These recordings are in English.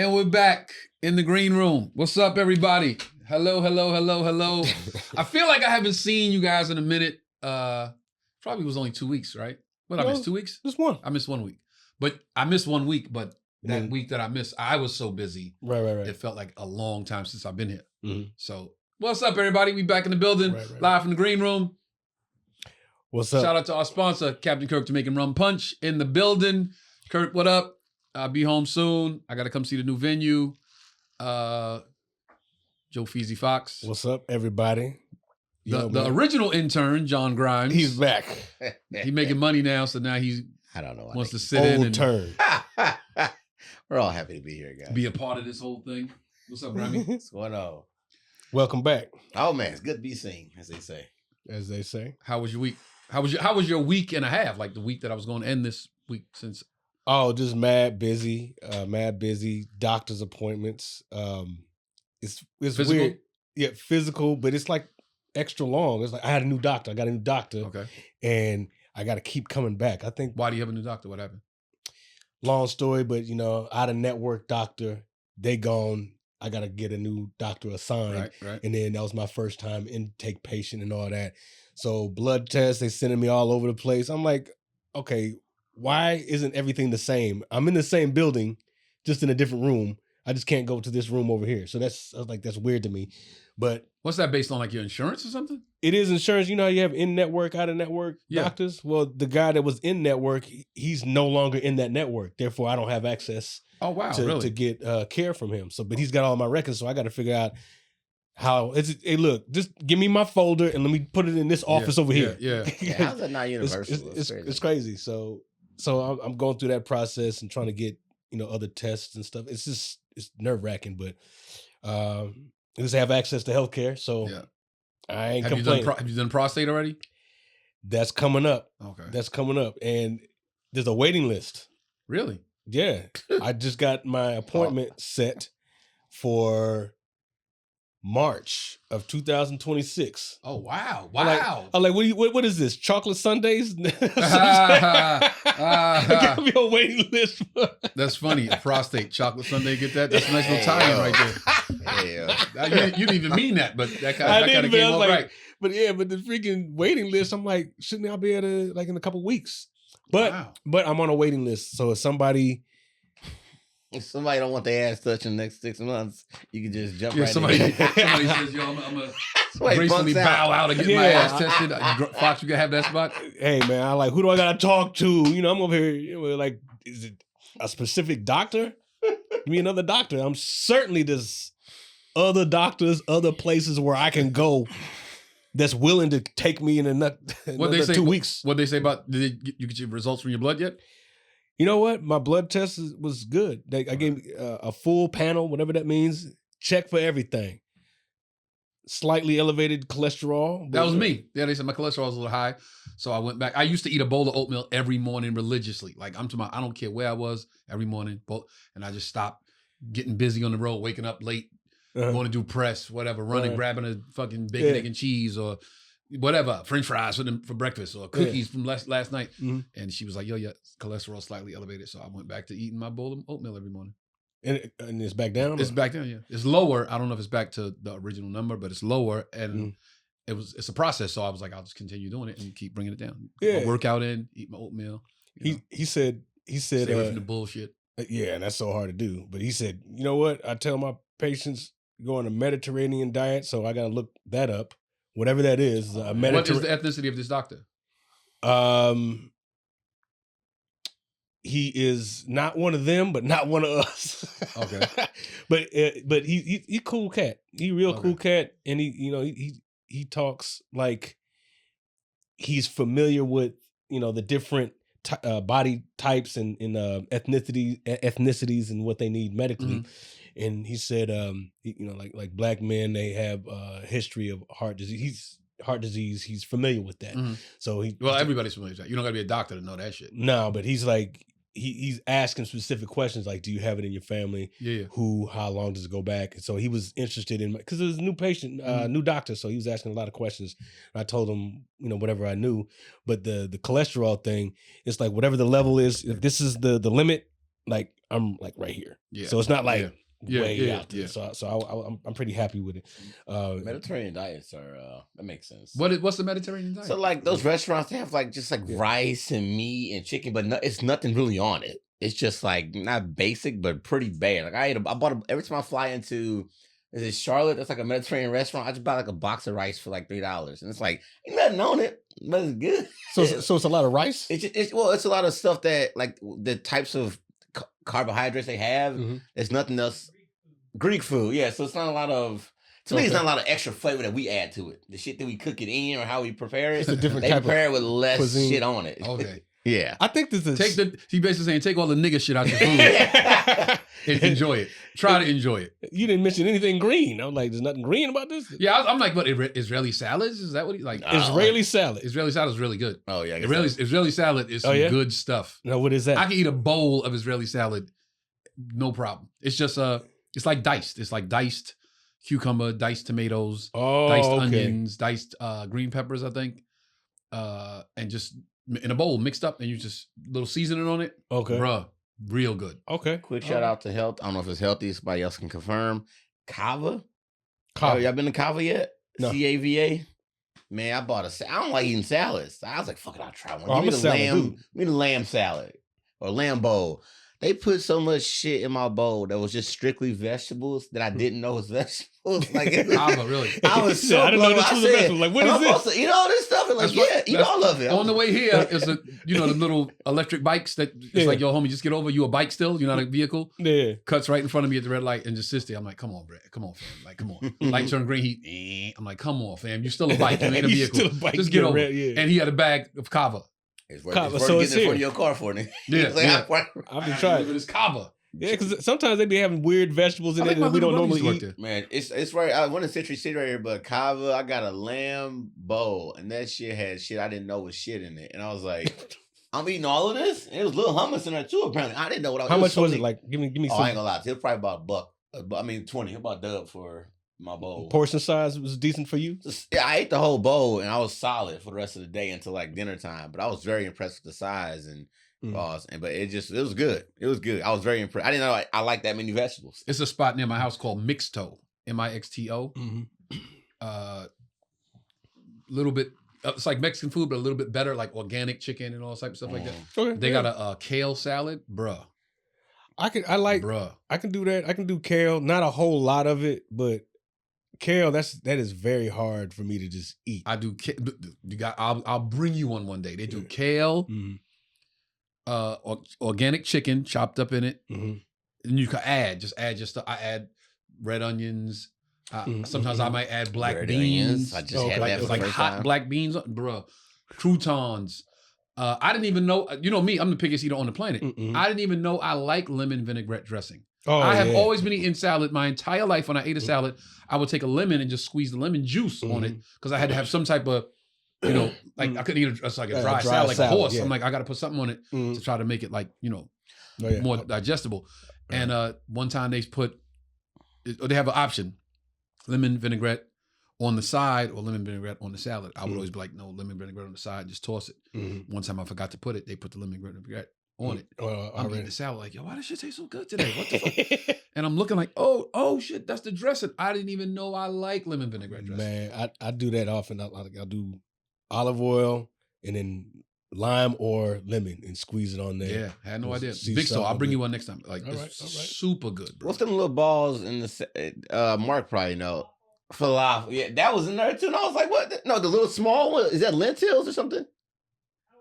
And we're back in the green room. What's up, everybody? Hello. I feel like I haven't seen you guys in a minute. Probably was only 2 weeks, right? What, I missed 2 weeks? Just one. I missed 1 week. But I missed 1 week, but that week that I missed, I was so busy. Right. It felt like a long time since I've been here. Mm-hmm. So, what's up, everybody? We back in the building, live from the green room. What's up? Shout out to our sponsor, Captain Kirk Jamaican Rum Punch in the building. Kirk, what up? I'll be home soon. I got to come see the new venue. Joe Feezy Fox. What's up, everybody? The original intern, John Grimes. He's back. He's making money now, so now he wants to sit in and turn. We're all happy to be here, guys. Be a part of this whole thing. What's up, Remy? What's going on? Welcome back. Oh man, it's good to be seen, as they say. How was your week? How was your week and a half? Like the week that I was going to end this week since. Oh, just mad busy. Doctor's appointments. It's physical? weird. Yeah, physical, but it's like extra long. It's like I got a new doctor. Okay. And I got to keep coming back. I think. Why do you have a new doctor? What happened? Long story, but out of network doctor, they gone. I got to get a new doctor assigned. Right. And then that was my first time intake patient and all that. So blood tests, they sending me all over the place. I'm like, okay, why isn't everything the same? I'm in the same building, just in a different room. I just can't go to this room over here. So that's weird to me. But what's that based on, like your insurance or something? It is insurance. You know how you have in-network, out-of-network doctors? Well, the guy that was in network, he's no longer in that network. Therefore, I don't have access to get care from him. So, but he's got all my records, so I got to figure out how. Hey, look, just give me my folder and let me put it in this office over here. Yeah. How's that not universal? It's crazy. So I'm going through that process and trying to get other tests and stuff. It's nerve-wracking, but at least I have access to healthcare, so I ain't complaining. Have you done prostate already? That's coming up. Okay. That's coming up, and there's a waiting list. Really? Yeah. I just got my appointment set for March of 2026. Oh wow! I'm like, what is this? Chocolate Sundays? Got me a waiting list. That's funny. A prostate chocolate sundae. Get that? That's a nice little tie-in right there. You didn't even mean that, but that kind of came out right. But the freaking waiting list. I'm like, shouldn't I be able to, like, in a couple weeks? But I'm on a waiting list. So if somebody don't want their ass touched in the next 6 months, you can just jump right somebody in. Somebody says, yo, I'm going to gracefully bow out and get my ass tested. Fox, you can have that spot? Hey, man, I like, who do I got to talk to? I'm over here, like, is it a specific doctor? Give me another doctor. I'm certainly there's other doctors, other places where I can go that's willing to take me in another 2 weeks. What they say about, you get your results from your blood yet? You know what? My blood test was good. I gave a full panel, whatever that means. Check for everything. Slightly elevated cholesterol. That was me. Yeah, they said my cholesterol was a little high. So I went back. I used to eat a bowl of oatmeal every morning religiously. Like I don't care where I was, every morning. And I just stopped getting busy on the road, waking up late, going to do press, whatever, running, grabbing a fucking bacon, egg, and cheese or whatever, French fries for breakfast or cookies from last night. Mm-hmm. And she was like, yo, cholesterol slightly elevated. So I went back to eating my bowl of oatmeal every morning. And it's back down? It's back down, yeah. It's lower. I don't know if it's back to the original number, but it's lower. And it's a process. So I was like, I'll just continue doing it and keep bringing it down. Yeah. My workout in, eat my oatmeal. He said, stay away from the bullshit. Yeah, and that's so hard to do. But he said, you know what? I tell my patients go on a Mediterranean diet. So I got to look that up. Whatever that is. What is the ethnicity of this doctor? He is not one of them, but not one of us. Okay. but he cool cat. He real cool cat, and he talks like he's familiar with the different body types and ethnicities and what they need medically. Mm-hmm. And he said, like black men, they have a history of heart disease. He's familiar with that. Mm-hmm. So everybody's familiar with that. You don't got to be a doctor to know that shit. No, but he's like, he's asking specific questions like, do you have it in your family? Yeah. How long does it go back? And so he was interested in, because it was a new patient, new doctor. So he was asking a lot of questions. And I told him, whatever I knew. But the cholesterol thing, it's like whatever the level is, if this is the limit, like I'm like right here. Yeah. So it's not like way out there. Yeah. So I'm pretty happy with it. Mediterranean diets are that makes sense. What's the Mediterranean diet? So like those restaurants, they have like just like rice and meat and chicken, but it's nothing really on it. It's just like not basic, but pretty bad. Like I bought every time I fly into Charlotte, that's like a Mediterranean restaurant. I just buy like a box of rice for like $3, and it's like ain't nothing on it, but it's good. So it's a lot of rice. It's a lot of stuff that like the types of carbohydrates they have. There's nothing else. Greek food, yeah. So it's not a lot of. To me, it's not a lot of extra flavor that we add to it. The shit that we cook it in or how we prepare it. It's a different they type prepare of it with less cuisine. shit on it. Okay. Yeah. I think this is He basically saying take all the nigga shit out your food and enjoy it. Try to enjoy it. You didn't mention anything green. I'm like, there's nothing green about this. Yeah, I'm like, what, Israeli salads? Is that what he like? Israeli salad. Israeli salad is really good. Oh yeah. Israeli salad is some good stuff. No, what is that? I can eat a bowl of Israeli salad, no problem. It's just it's like diced. It's like diced cucumber, diced tomatoes, diced onions, diced green peppers, I think, and just in a bowl mixed up, and you just little seasoning on it. Okay, bruh, real good. Okay, quick shout out to health. I don't know if it's healthy. Somebody else can confirm. Kava. Kava. Y'all been to Kava yet? No. CAVA. Man, I bought I don't like eating salads. I was like, fuck it, I'll try one. Give me the lamb salad or lamb bowl. They put so much shit in my bowl that was just strictly vegetables that I didn't know was vegetables. Like, Kava, really? I was so I didn't know this was a vegetable. Like, what is this? Supposed to eat all this stuff and like, eat all of it. On the way here is the little electric bikes that it's like, yo, homie, just get over. You a bike still? You're not a vehicle? Yeah. Cuts right in front of me at the red light and just sits there. I'm like, come on, Brett. Come on, fam. Like, come on. Light turn green, heat. I'm like, come on, fam. You still a bike. You ain't a vehicle. Just get over. And he had a bag of Kava. It's worth getting in front of your car for it. Yeah. I've been trying. It's Kava. Yeah, because sometimes they be having weird vegetables in it that we don't normally eat. Man, it's right. I went to Century City right here, but Kava, I got a lamb bowl, and that shit had shit I didn't know was shit in it. And I was like, I'm eating all of this? And it was little hummus in there too, apparently. I didn't know what I was. How much was it? Like, give me some. I ain't gonna lie. It was probably about $1. 20. About dub for my bowl. Portion size was decent for you? Yeah, I ate the whole bowl, and I was solid for the rest of the day until like dinner time. But I was very impressed with the size and. But it was good. It was good. I was very impressed. I didn't know I liked that many vegetables. It's a spot near my house called Mixto, Mixto. Little bit. It's like Mexican food, but a little bit better, like organic chicken and all type of stuff like that. Okay, they got a kale salad, bruh. I can do that. I can do kale. Not a whole lot of it, but kale. That is very hard for me to just eat. I do. I'll bring you one day. They do kale. Organic chicken chopped up in it, and you can add your stuff. I add red onions. Sometimes I might add black beans. I just had that like hot time. Black beans, bruh. Croutons. I didn't even know. You know me, I'm the pickiest eater on the planet. I didn't even know I like lemon vinaigrette dressing. I have always been eating salad my entire life. When I ate a salad, I would take a lemon and just squeeze the lemon juice on it because I had to have some type of. Like I couldn't eat a dry salad like a horse. Yeah. I'm like, I got to put something on it to try to make it like, more digestible. And one time they have an option, lemon vinaigrette on the side or lemon vinaigrette on the salad. I would always be like, no, lemon vinaigrette on the side, just toss it. One time I forgot to put it. They put the lemon vinaigrette on it. I'm eating the salad like, yo, why does shit taste so good today? What the fuck? And I'm looking like, oh shit, that's the dressing. I didn't even know I like lemon vinaigrette dressing. Man, I do that often. I'll do olive oil and then lime or lemon and squeeze it on there. Yeah, I had no idea. Big so I'll bring you one next time. Like, all right. Super good, bro. What's them little balls in the Mark probably know. Falafel. Yeah, that was in there too. And I was like, what? No, the little small one. Is that lentils or something?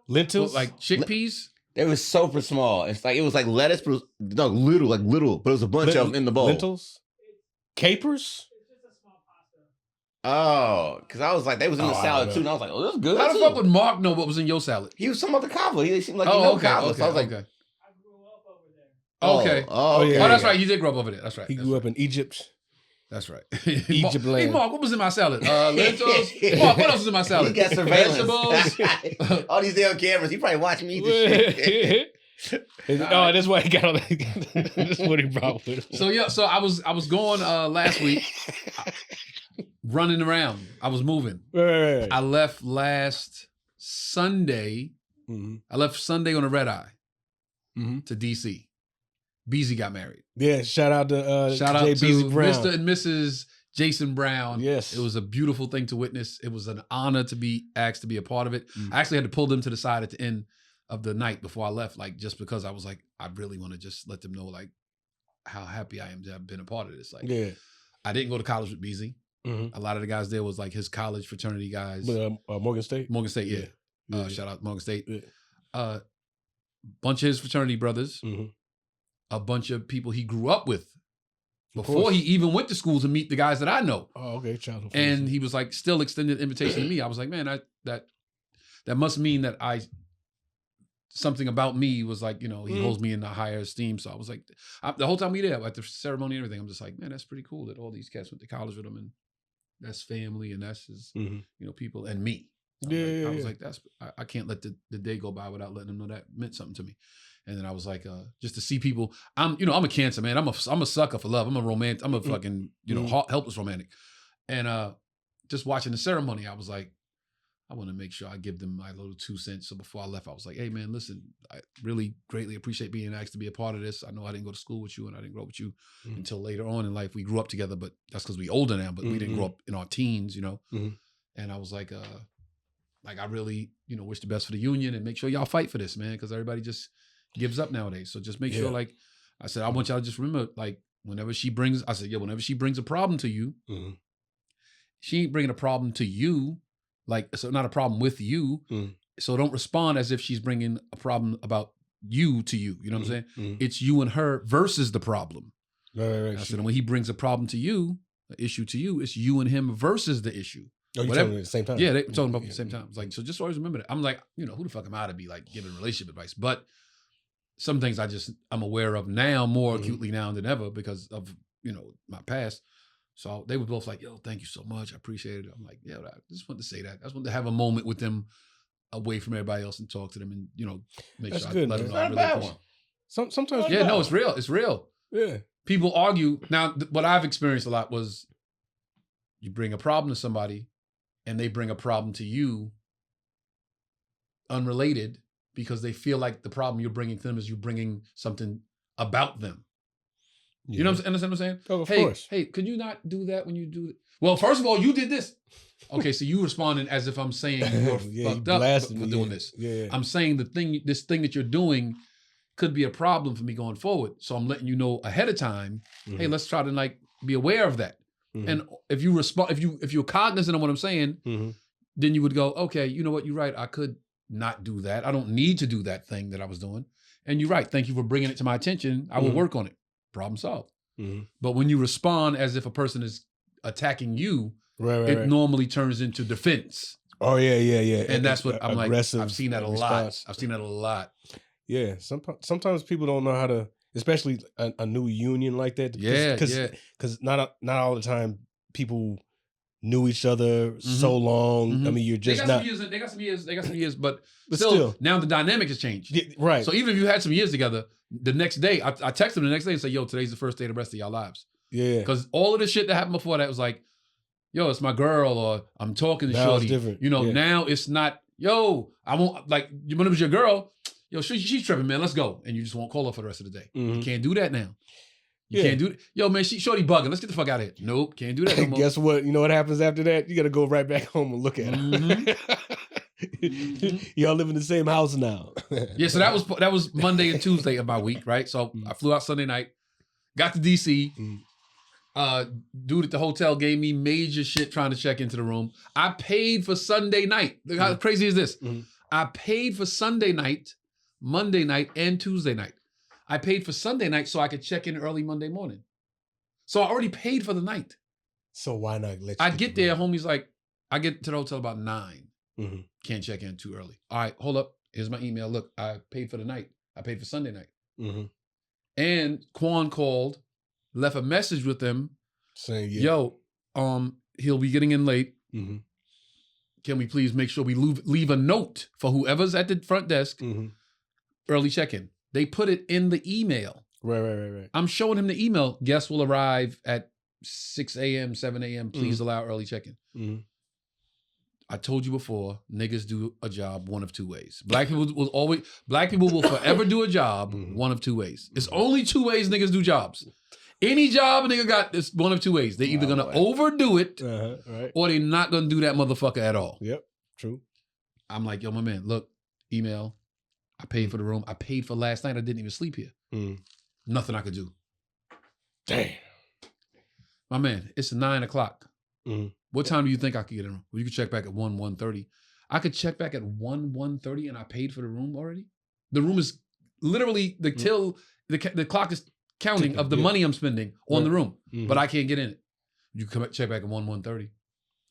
Lentils? Like chickpeas? It was super small. It was like lettuce, but little, but it was a bunch of them in the bowl. Lentils? Capers? Oh, because I was like, they was in the salad too, and I was like, oh, that's good. How the fuck would Mark know what was in your salad? He was some other Kava. He seemed like he know Kava. So I was like, I grew up over there. Okay. Oh, that's right. You did grow up over there. That's right. He grew up in Egypt. That's right. Egypt land. Hey, Mark, what was in my salad? Lentils. Mark, what else was in my salad? He got surveillance. Vegetables. All these damn cameras. He probably watching me eat this shit. That's why he got on that. That's what he brought with him. So I was going last week. Running around. I was moving. Right. I left last Sunday. I left Sunday on a red eye to DC. Beezy got married. Yeah, shout out to J. Beezy Brown. Mr. and Mrs. Jason Brown. Yes. It was a beautiful thing to witness. It was an honor to be asked to be a part of it. I actually had to pull them to the side at the end of the night before I left, like, just because I was like, I really want to just let them know, like, how happy I am to have been a part of this. Like, I didn't go to college with Beezy. A lot of the guys there was like his college fraternity guys. Morgan State? Morgan State, yeah. Shout out Morgan State. Yeah. Bunch of his fraternity brothers. A bunch of people he grew up with before he even went to school to meet the guys that I know. Oh, okay. Childhood and he was like still extended invitation to me. I was like, man, that must mean that something about me was like, you know, he holds me in a higher esteem. So I was like, the whole time we there at the ceremony and everything, I'm just like, man, that's pretty cool that all these cats went to college with him, and that's family, and that's his, you know, people, and me. I was like, I can't let the day go by without letting them know that meant something to me. And then I was like, just to see people, I'm a Cancer, man. I'm a sucker for love. I'm a romantic. I'm a fucking, you know, helpless romantic. And just watching the ceremony, I was like, I want to make sure I give them my little 2 cents. So before I left, I was like, hey man, listen, I really greatly appreciate being asked to be a part of this. I know I didn't go to school with you and I didn't grow up with you until later on in life. We grew up together, but that's because we older now, but we didn't grow up in our teens, you know? And I was like I really, you know, wish the best for the union and make sure y'all fight for this, man. Cause everybody just gives up nowadays. So just make sure, like I said, I want y'all to just remember, like whenever she brings a problem to you, she ain't bringing a problem to you. Like, so not a problem with you. So don't respond as if she's bringing a problem about you to you. You know what I'm saying? It's you and her versus the problem. Right. I said, when he brings a problem to you, an issue to you, it's you and him versus the issue. Oh, you're talking at the same time? Yeah, they're talking about at the same time. It's like, so just always remember that. I'm like, you know, who the fuck am I to be like giving relationship advice? But some things I'm aware of now, more acutely now than ever because of, you know, my past. So they were both like, yo, thank you so much. I appreciate it. I'm like, yeah, I just wanted to say that. I just wanted to have a moment with them away from everybody else and talk to them and, you know, make That's sure good, I let them know. Not a bad one. Sometimes. Yeah, no, it's real. It's real. Yeah. People argue. Now, what I've experienced a lot was you bring a problem to somebody and they bring a problem to you unrelated because they feel like the problem you're bringing to them is you bringing something about them. You know what I'm saying? Oh, of course. Hey, could you not do that when you do it? Well, first of all, you did this. Okay, so you responding as if I'm saying you're fucked up for doing this. Yeah. I'm saying this thing that you're doing could be a problem for me going forward. So I'm letting you know ahead of time, hey, let's try to like be aware of that. And if you respond, if you're cognizant of what I'm saying, then you would go, okay, you know what, you're right. I could not do that. I don't need to do that thing that I was doing. And you're right. Thank you for bringing it to my attention. I will work on it. Problem solved. But when you respond as if a person is attacking you, it normally turns into defense. Oh yeah. And that's what I'm like. I've seen that a lot. Yeah. Sometimes people don't know how to, especially a new union like that. Because not all the time people knew each other so long. I mean, you're just they got some years, but still, now the dynamic has changed. Yeah, right. So even if you had some years together, the next day, I texted them the next day and said, yo, today's the first day of the rest of y'all lives. Yeah. Because all of the shit that happened before that was like, yo, it's my girl, or I'm talking to shorty. Different. You know, now it's not, yo, I won't, like, when it was your girl, yo, she's tripping, man, let's go. And you just won't call her for the rest of the day. You can't do that now. You can't do it. Yo, man, shorty bugging. Let's get the fuck out of here. Nope, can't do that no more. Guess what? You know what happens after that? You got to go right back home and look at her. Y'all live in the same house now. Yeah, so that was Monday and Tuesday of my week, right? So I flew out Sunday night, got to DC. Dude at the hotel gave me major shit trying to check into the room. I paid for Sunday night. How crazy is this? I paid for Sunday night, Monday night, and Tuesday night. I paid for Sunday night so I could check in early Monday morning. So I already paid for the night. So why not let you I get there, homie's like, I get to the hotel about 9. Can't check in too early. All right, hold up. Here's my email. Look, I paid for the night. I paid for Sunday night. And Quan called, left a message with them saying, yo, he'll be getting in late. Can we please make sure we leave a note for whoever's at the front desk, early check-in. They put it in the email. Right. I'm showing him the email. Guests will arrive at 6 a.m., 7 a.m. Please allow early check-in. I told you before, niggas do a job one of two ways. Black people will forever do a job one of two ways. It's only two ways niggas do jobs. Any job a nigga got is one of two ways. They're either gonna overdo it or they're not gonna do that motherfucker at all. Yep, true. I'm like, yo, my man, look, email. I paid for the room. I paid for last night. I didn't even sleep here. Nothing I could do. Damn. My man, it's 9 o'clock. What time do you think I could get in a room? Well, you could check back at 1:30. I could check back at 1:30 and I paid for the room already? The room is literally, the clock is counting of the money I'm spending on the room, but I can't get in it. You come check back at 1:30.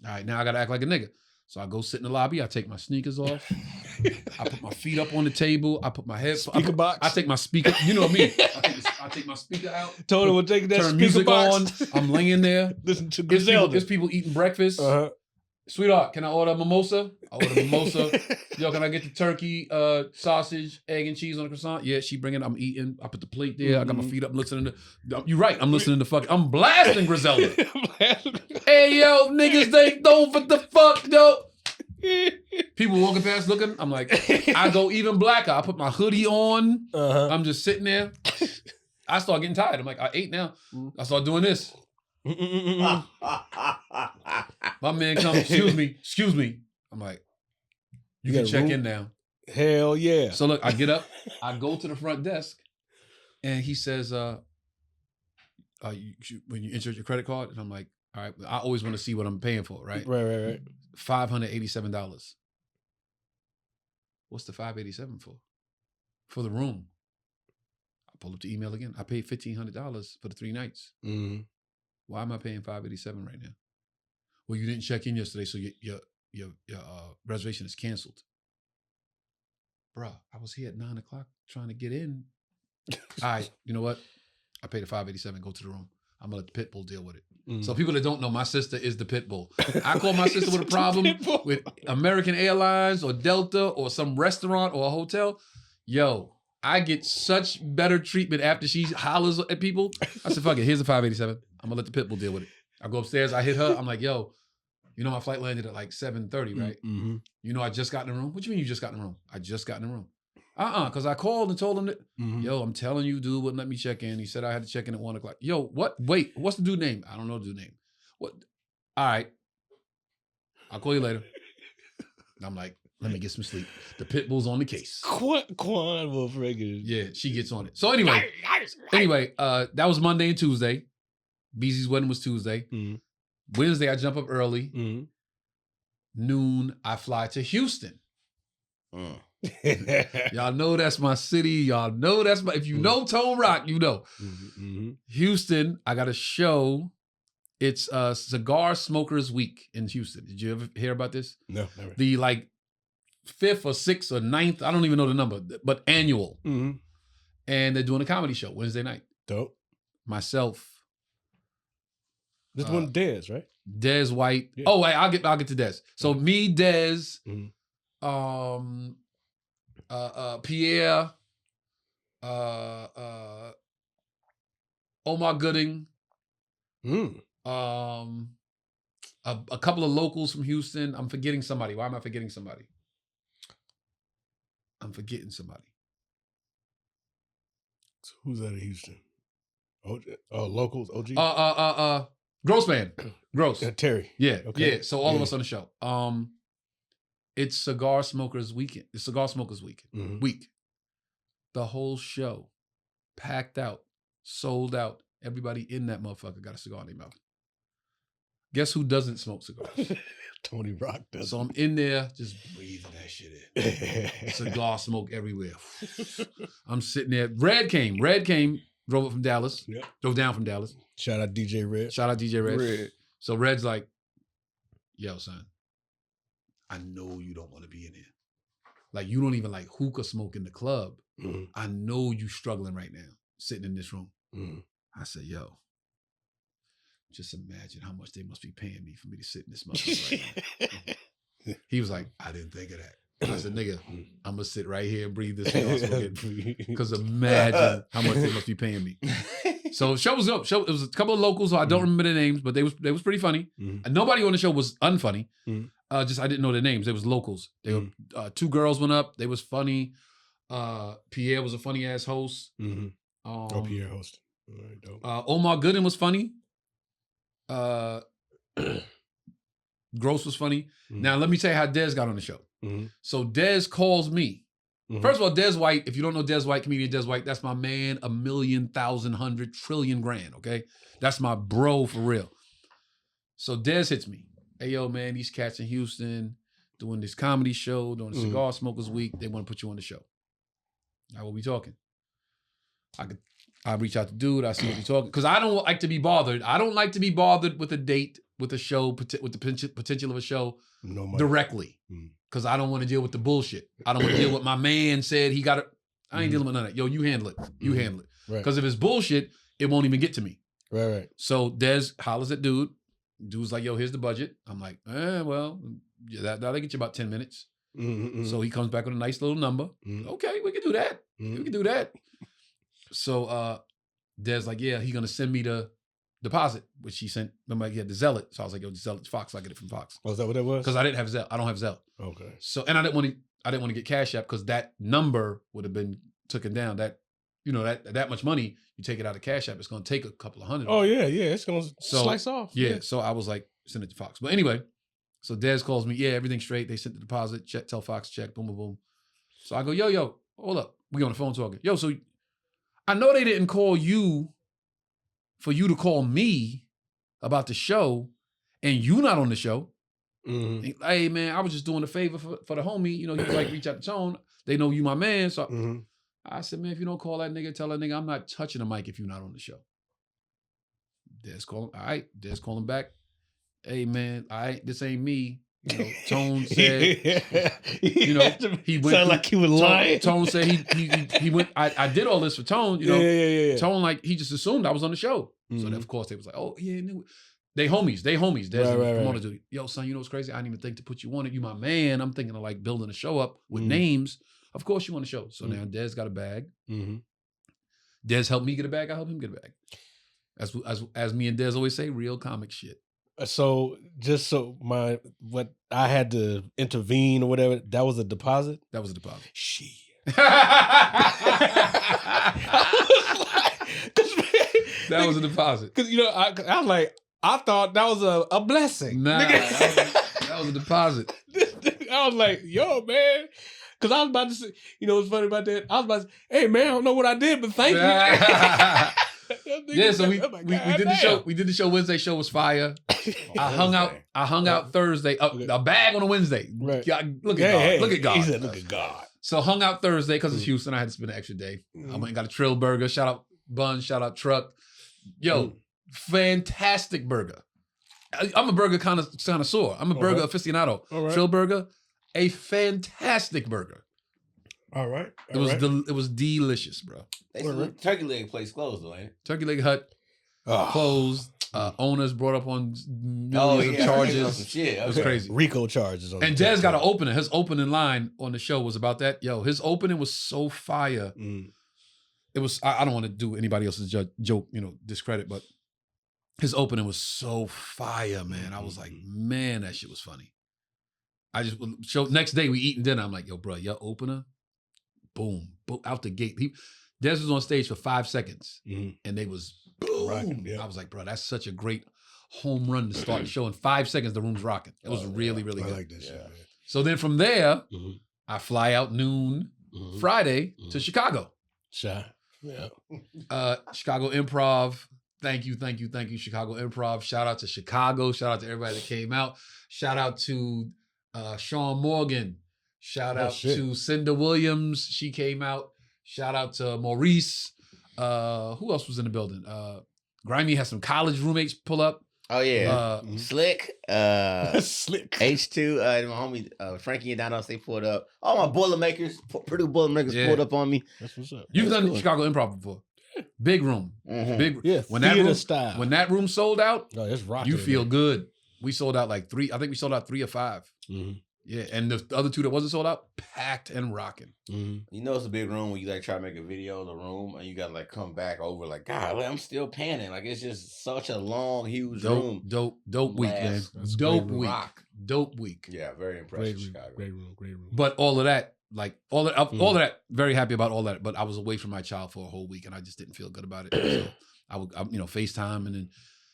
All right, now I got to act like a nigga. So I go sit in the lobby. I take my sneakers off. I put my feet up on the table. I put my head. Box. I take my speaker. You know me. I take my speaker out. Told him we'll take that turn speaker music box on. I'm laying there. Listen to Griselda. There's people eating breakfast. Sweetheart, can I order a mimosa? I order a mimosa. Yo, can I get the turkey, sausage, egg and cheese on the croissant? Yeah, she bring it. I'm eating. I put the plate there. I got my feet up. I'm listening to. You're right. I'm listening to I'm blasting Griselda. Hey yo, niggas, they know what the fuck, yo. People walking past looking. I'm like, I go even blacker. I put my hoodie on. I'm just sitting there. I start getting tired. I'm like, I ate now. I start doing this. My man comes, excuse me. I'm like, you can check in now. Hell yeah. So look, I get up, I go to the front desk, and he says, when you insert your credit card, and I'm like, all right, I always want to see what I'm paying for, right? Right. $587. What's the $587 for? For the room. I pull up the email again. I paid $1,500 for the 3 nights. Why am I paying $587 right now? Well, you didn't check in yesterday, so your reservation is canceled. Bruh, I was here at 9 o'clock trying to get in. All right, you know what? I paid the $587. Go to the room. I'm gonna let the pit bull deal with it. So people that don't know, my sister is the pit bull. I call my sister with a problem with American Airlines or Delta or some restaurant or a hotel. Yo, I get such better treatment after she hollers at people. I said, fuck it, here's the $587. I'm gonna let the pit bull deal with it. I go upstairs, I hit her. I'm like, yo, you know my flight landed at like 7:30, right? You know I just got in the room. What do you mean you just got in the room? I just got in the room. Because I called and told him that, yo, I'm telling you, dude wouldn't let me check in. He said I had to check in at 1 o'clock. Yo, what? Wait, what's the dude name? I don't know the dude name. What? All right. I'll call you later. I'm like, let me get some sleep. The pit bull's on the case. Quan will friggin'. Yeah, she gets on it. So anyway, that was Monday and Tuesday. BZ's wedding was Tuesday. Wednesday, I jump up early. Noon, I fly to Houston. Y'all know that's my city. Y'all know that's my, if you know Tone Rock, you know. Houston, I got a show. It's Cigar Smokers Week in Houston. Did you ever hear about this? No, never. The like 5th or 6th or 9th, I don't even know the number, but annual. And they're doing a comedy show Wednesday night. Dope. Myself. This one Dez, right? Dez White. Yeah. Oh, wait, I'll get to Dez. So me, Dez, Pierre, Omar Gooding, a couple of locals from Houston. I'm forgetting somebody. Why am I forgetting somebody? I'm forgetting somebody. So who's out of Houston? Oh, locals, OG? Gross man. Gross. Terry. Yeah. Okay. Yeah. So all of us on the show. It's Cigar Smokers Weekend. It's Cigar Smokers Week. Week. The whole show, packed out, sold out. Everybody in that motherfucker got a cigar in their mouth. Guess who doesn't smoke cigars? Tony Rock does. So I'm in there just breathing that shit in. Cigar smoke everywhere. I'm sitting there. Red came, drove up from Dallas. Yep. Drove down from Dallas. Shout out DJ Red. So Red's like, yo, son, I know you don't want to be in here. Like, you don't even like hookah smoke in the club. I know you struggling right now, sitting in this room. I said, yo, just imagine how much they must be paying me for me to sit in this motherfucker right now. He was like, I didn't think of that. I said, nigga, I'm going to sit right here and breathe this because imagine how much they must be paying me. So show was up. It was a couple of locals, so I don't remember their names, but they was pretty funny. And nobody on the show was unfunny. I didn't know their names. They was locals. They were 2 girls went up. They was funny. Pierre was a funny ass host. Mm-hmm. Pierre hosted. All right, dope. Omar Gooden was funny. Gross was funny. Mm-hmm. Now let me tell you how Dez got on the show. Mm-hmm. So Dez calls me. Mm-hmm. First of all, Dez White. If you don't know Dez White, comedian Dez White, that's my man. 1,000,000, trillion grand. Okay, that's my bro for real. So Dez hits me. Hey yo, man, these cats in Houston doing this comedy show, doing a Cigar Smokers Week. They want to put you on the show. Now what we talking? I reach out to dude. I see what we talking because I don't like to be bothered. I don't like to be bothered with a date, with a show, with the potential of a show directly because I don't want to deal with the bullshit. I don't want to deal with my man said he got it. I ain't dealing with none of that. Yo, you handle it. You handle it. Because if it's bullshit, it won't even get to me. Right. So Dez hollers at dude. Dude's like, yo, here's the budget. I'm like, well, that'll get you about 10 minutes. Mm-hmm. So he comes back with a nice little number. Mm-hmm. Okay, we can do that. Mm-hmm. We can do that. So Dez like, yeah, he's going to send me the deposit, which he sent. Remember, he had the Zealot. So I was like, yo, the Zealot's Fox. I get it from Fox. Oh, is that what that was? Because I didn't have Zelle. I don't have Zelle. Okay. So, and I didn't want to get Cash App because that number would have been taken down. That, that much money, you take it out of Cash App, it's going to take a couple of $100. Oh, yeah. It's going to slice off. Yeah. So I was like, send it to Fox. But anyway, so Dez calls me. Yeah, everything's straight. They sent the deposit. Check. Tell Fox check. Boom, boom, boom. So I go, yo, hold up. We on the phone talking. Yo, so I know they didn't call you for you to call me about the show, and you not on the show. Mm-hmm. Hey man, I was just doing a favor for the homie. You like reach out to Tone. They know you my man. So I said, man, if you don't call that nigga, tell that nigga I'm not touching the mic if you're not on the show. Dez call him. All right, Dez call him back. Hey man, this ain't me. Tone said, he went. Sound like he was lying. Tone said he went. I did all this for Tone. Yeah. Tone like he just assumed I was on the show. Mm-hmm. So of course they was like, oh yeah, they homies. There's promoter dude. Yo son, you know what's crazy? I didn't even think to put you on it. You my man. I'm thinking of like building a show up with names. Of course you on the show. So now Dez got a bag. Mm-hmm. Dez helped me get a bag. I helped him get a bag. As me and Dez always say, real comic shit. So just so what I had to intervene or whatever, that was a deposit? That was a deposit. Shit. That was a deposit. Because, I was like, I thought that was a blessing. Nah, that was a deposit. I was like, yo, man. Because I was about to say, what's funny about that? I was about to say, hey, man, I don't know what I did, but thank you. Yeah, so we did the show. We did the show Wednesday. Show was fire. I hung out Thursday. A bag on a Wednesday. Right. Look at God. Look at God. He said, "Look at God." So hung out Thursday because it's Houston. I had to spend an extra day. I went and got a Trill burger. Shout out Bun. Shout out Truck. Yo, fantastic burger. I'm a burger connoisseur. I'm a burger aficionado. Right. Trill burger, a fantastic burger. All right. It was delicious, bro. Turkey Leg place closed though, ain't it? Turkey Leg Hut closed. Owners brought up on millions of charges. It was crazy. RICO charges. And Dez got an opening. His opening line on the show was about that. Yo, his opening was so fire. It was. I don't want to do anybody else's joke, discredit, but his opening was so fire, man. I was like, man, that shit was funny. I just next day we eating dinner. I'm like, yo, bro, your opener. Boom, out the gate. Dez was on stage for 5 seconds, and they was boom. Rocking, yeah. I was like, bro, that's such a great home run to start the show. In 5 seconds, the room's rocking. It was really, really good. I like that shit, man. So then from there, I fly out noon Friday to Chicago. Yeah. Chicago Improv. Thank you, Chicago Improv. Shout out to Chicago. Shout out to everybody that came out. Shout out to Sean Morgan. Shout out to Cinda Williams. She came out. Shout out to Maurice. Who else was in the building? Grimey had some college roommates pull up. Oh yeah. Slick. Slick. H2. My homie Frankie and Donald, they pulled up. All my Boilermakers, Purdue Boilermakers pulled up on me. That's what's up. You've done Chicago Improv before. Big room. Big. Yeah. When that room sold out, it's rocking. You feel good. We sold out like 3. I think we sold out 3 or 5. Yeah, and the other 2 that wasn't sold out, packed and rocking. You know it's a big room when you try to make a video of the room and you gotta come back over God, I'm still panning. It's just such a long, huge room. Dope week, man. Dope week. dope week. Yeah, very impressive. Chicago. Great room. But all of that, like all of that, very happy about all that. But I was away from my child for a whole week, and I just didn't feel good about it. So I would, FaceTime, and then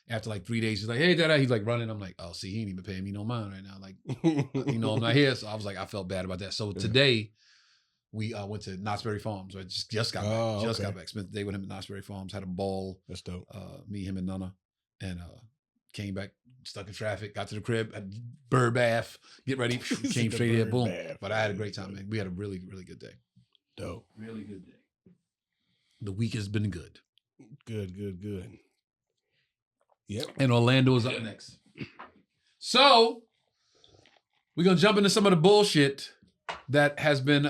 after like 3 days, he's like, "Hey, Dad," he's like running. I'm like, "Oh, see, he ain't even paying me no mind right now. Like, I'm not here." So I was like, I felt bad about that. So today, we went to Knott's Berry Farms. I just got back. Got back. Spent the day with him at Knott's Berry Farms. Had a ball. That's dope. Me, him, and Nana, and came back. Stuck in traffic. Got to the crib. Had bird bath. Get ready. Came straight here. Boom. But I had a great time, man. We had a really, really good day. Dope. Really good day. The week has been good. Good. Yep. And Orlando is up next. So we're gonna jump into some of the bullshit that has been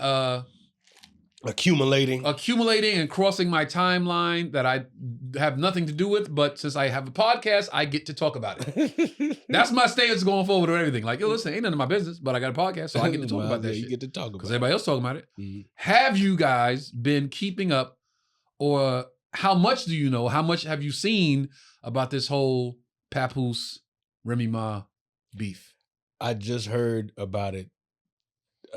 accumulating and crossing my timeline that I have nothing to do with, but since I have a podcast, I get to talk about it. That's my stance going forward with everything. Like, yo, listen, ain't none of my business, but I got a podcast, so I get to talk about that shit. You get to talk about it. Because everybody else talking about it. Mm-hmm. Have you guys been keeping up, or how much do you know? How much have you seen about this whole Papoose, Remy Ma beef? I just heard about it.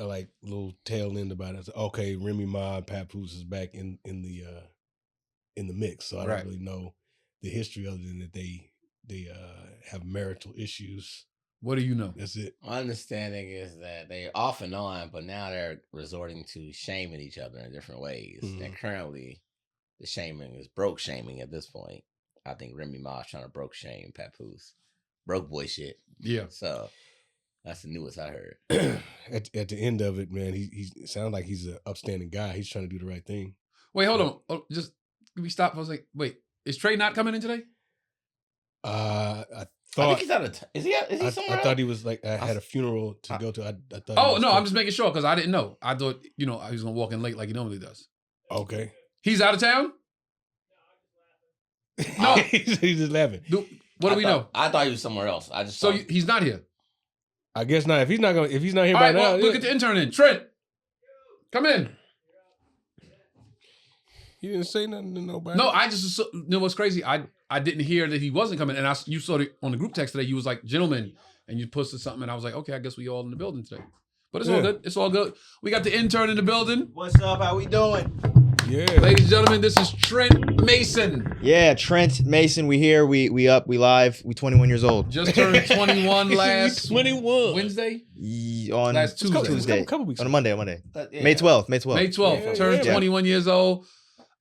Like little tail end about it. Okay, Remy Ma and Papoose is back in the mix. So I don't really know the history other than that they have marital issues. What do you know? That's it. My understanding is that they're off and on, but now they're resorting to shaming each other in different ways. Mm-hmm. And currently, the shaming is broke shaming at this point. I think Remy Ma is trying to broke shame Papoose. Broke boy shit. Yeah. So that's the newest I heard. At the end of it, man, he sounds like he's an upstanding guy. He's trying to do the right thing. Wait, hold on. Oh, just can we stop? I was like, wait, is Trey not coming in today? I thought. I think he's out of. Is he somewhere? I thought he was like. I had a funeral to go to. I thought. Oh no, I'm just making sure because I didn't know. I thought he was gonna walk in late like he normally does. Okay. He's out of town. No, he's just laughing. What do we know? I thought he was somewhere else. I just so he's not here. I guess not. If he's not here all by right, now, look at the intern in. Trent, come in. He didn't say nothing to nobody. No, I just what's crazy. I didn't hear that he wasn't coming, and you saw it on the group text today. You was like, "Gentlemen," and you posted something, and I was like, "Okay, I guess we all in the building today." But it's all good. It's all good. We got the intern in the building. What's up? How we doing? Yeah, ladies and gentlemen, this is Trent Mason. Yeah, Trent Mason. We here. We up. We live. We 21 years old. Just turned 21 last 21 Wednesday. On last Tuesday. Couple weeks. On a Monday. Yeah. May 12th. May 12th. Yeah, turned 21 years old.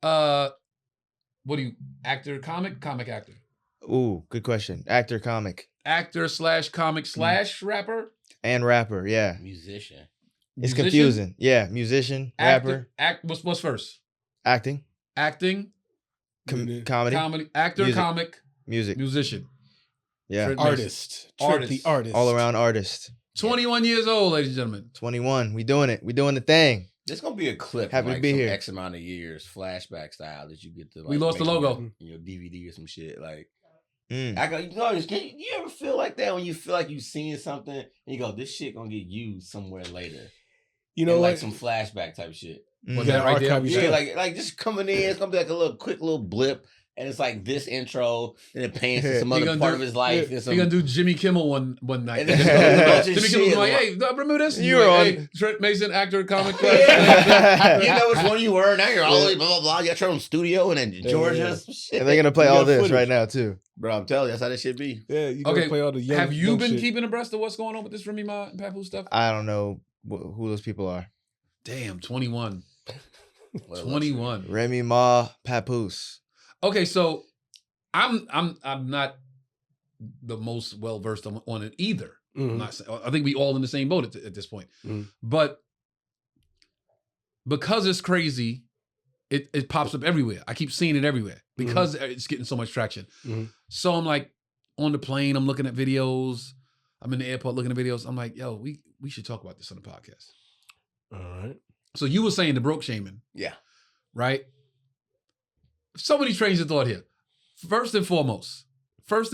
What are you? Actor, comic actor? Ooh, good question. Actor, comic. Actor / comic / rapper. And rapper. Yeah. Musician. It's confusing. Yeah, musician, actor, rapper. What's first? Acting. Comedy. Actor, music. Comic. Music. Musician. Yeah. Artist. The artist. All around artist. 21 years old, ladies and gentlemen. 21. We doing it. We doing the thing. There's gonna be a clip. Happy to be here. X amount of years, flashback style that you get to. Like, we lost the logo. DVD or some shit like. I go, you ever feel like that when you feel like you've seen something and you go, this shit gonna get used somewhere later? Like some flashback type shit. Was that right there? Yeah, like just coming in, it's gonna be like a quick little blip, and it's like this intro, and it paints to some other part of his life. He's gonna do Jimmy Kimmel one night. Jimmy Kimmel's like, hey, remember this? You're on. Hey, Trent Mason, actor, comic. You know which one you were. Now you're all blah blah blah. You got your own studio, and then Georgia. Shit. And they're gonna play all this right now too. Bro, I'm telling you, that's how this shit be. Yeah, you gotta play all the young. Have you been shit. keeping abreast of what's going on with this Remy Ma and Papoose stuff? I don't know who those people are. Damn, 21. 21. Remy Ma, Papoose. Okay, so I'm not the most well versed on it either. Mm-hmm. I think we all in the same boat at this point. Mm-hmm. But because it's crazy, it pops up everywhere. I keep seeing it everywhere because it's getting so much traction. Mm-hmm. So I'm like on the plane, I'm looking at videos. I'm in the airport looking at videos. I'm like, yo, we should talk about this on the podcast. All right. So you were saying the broke shaming. Yeah. Right? So many trains of thought here. First and foremost. Before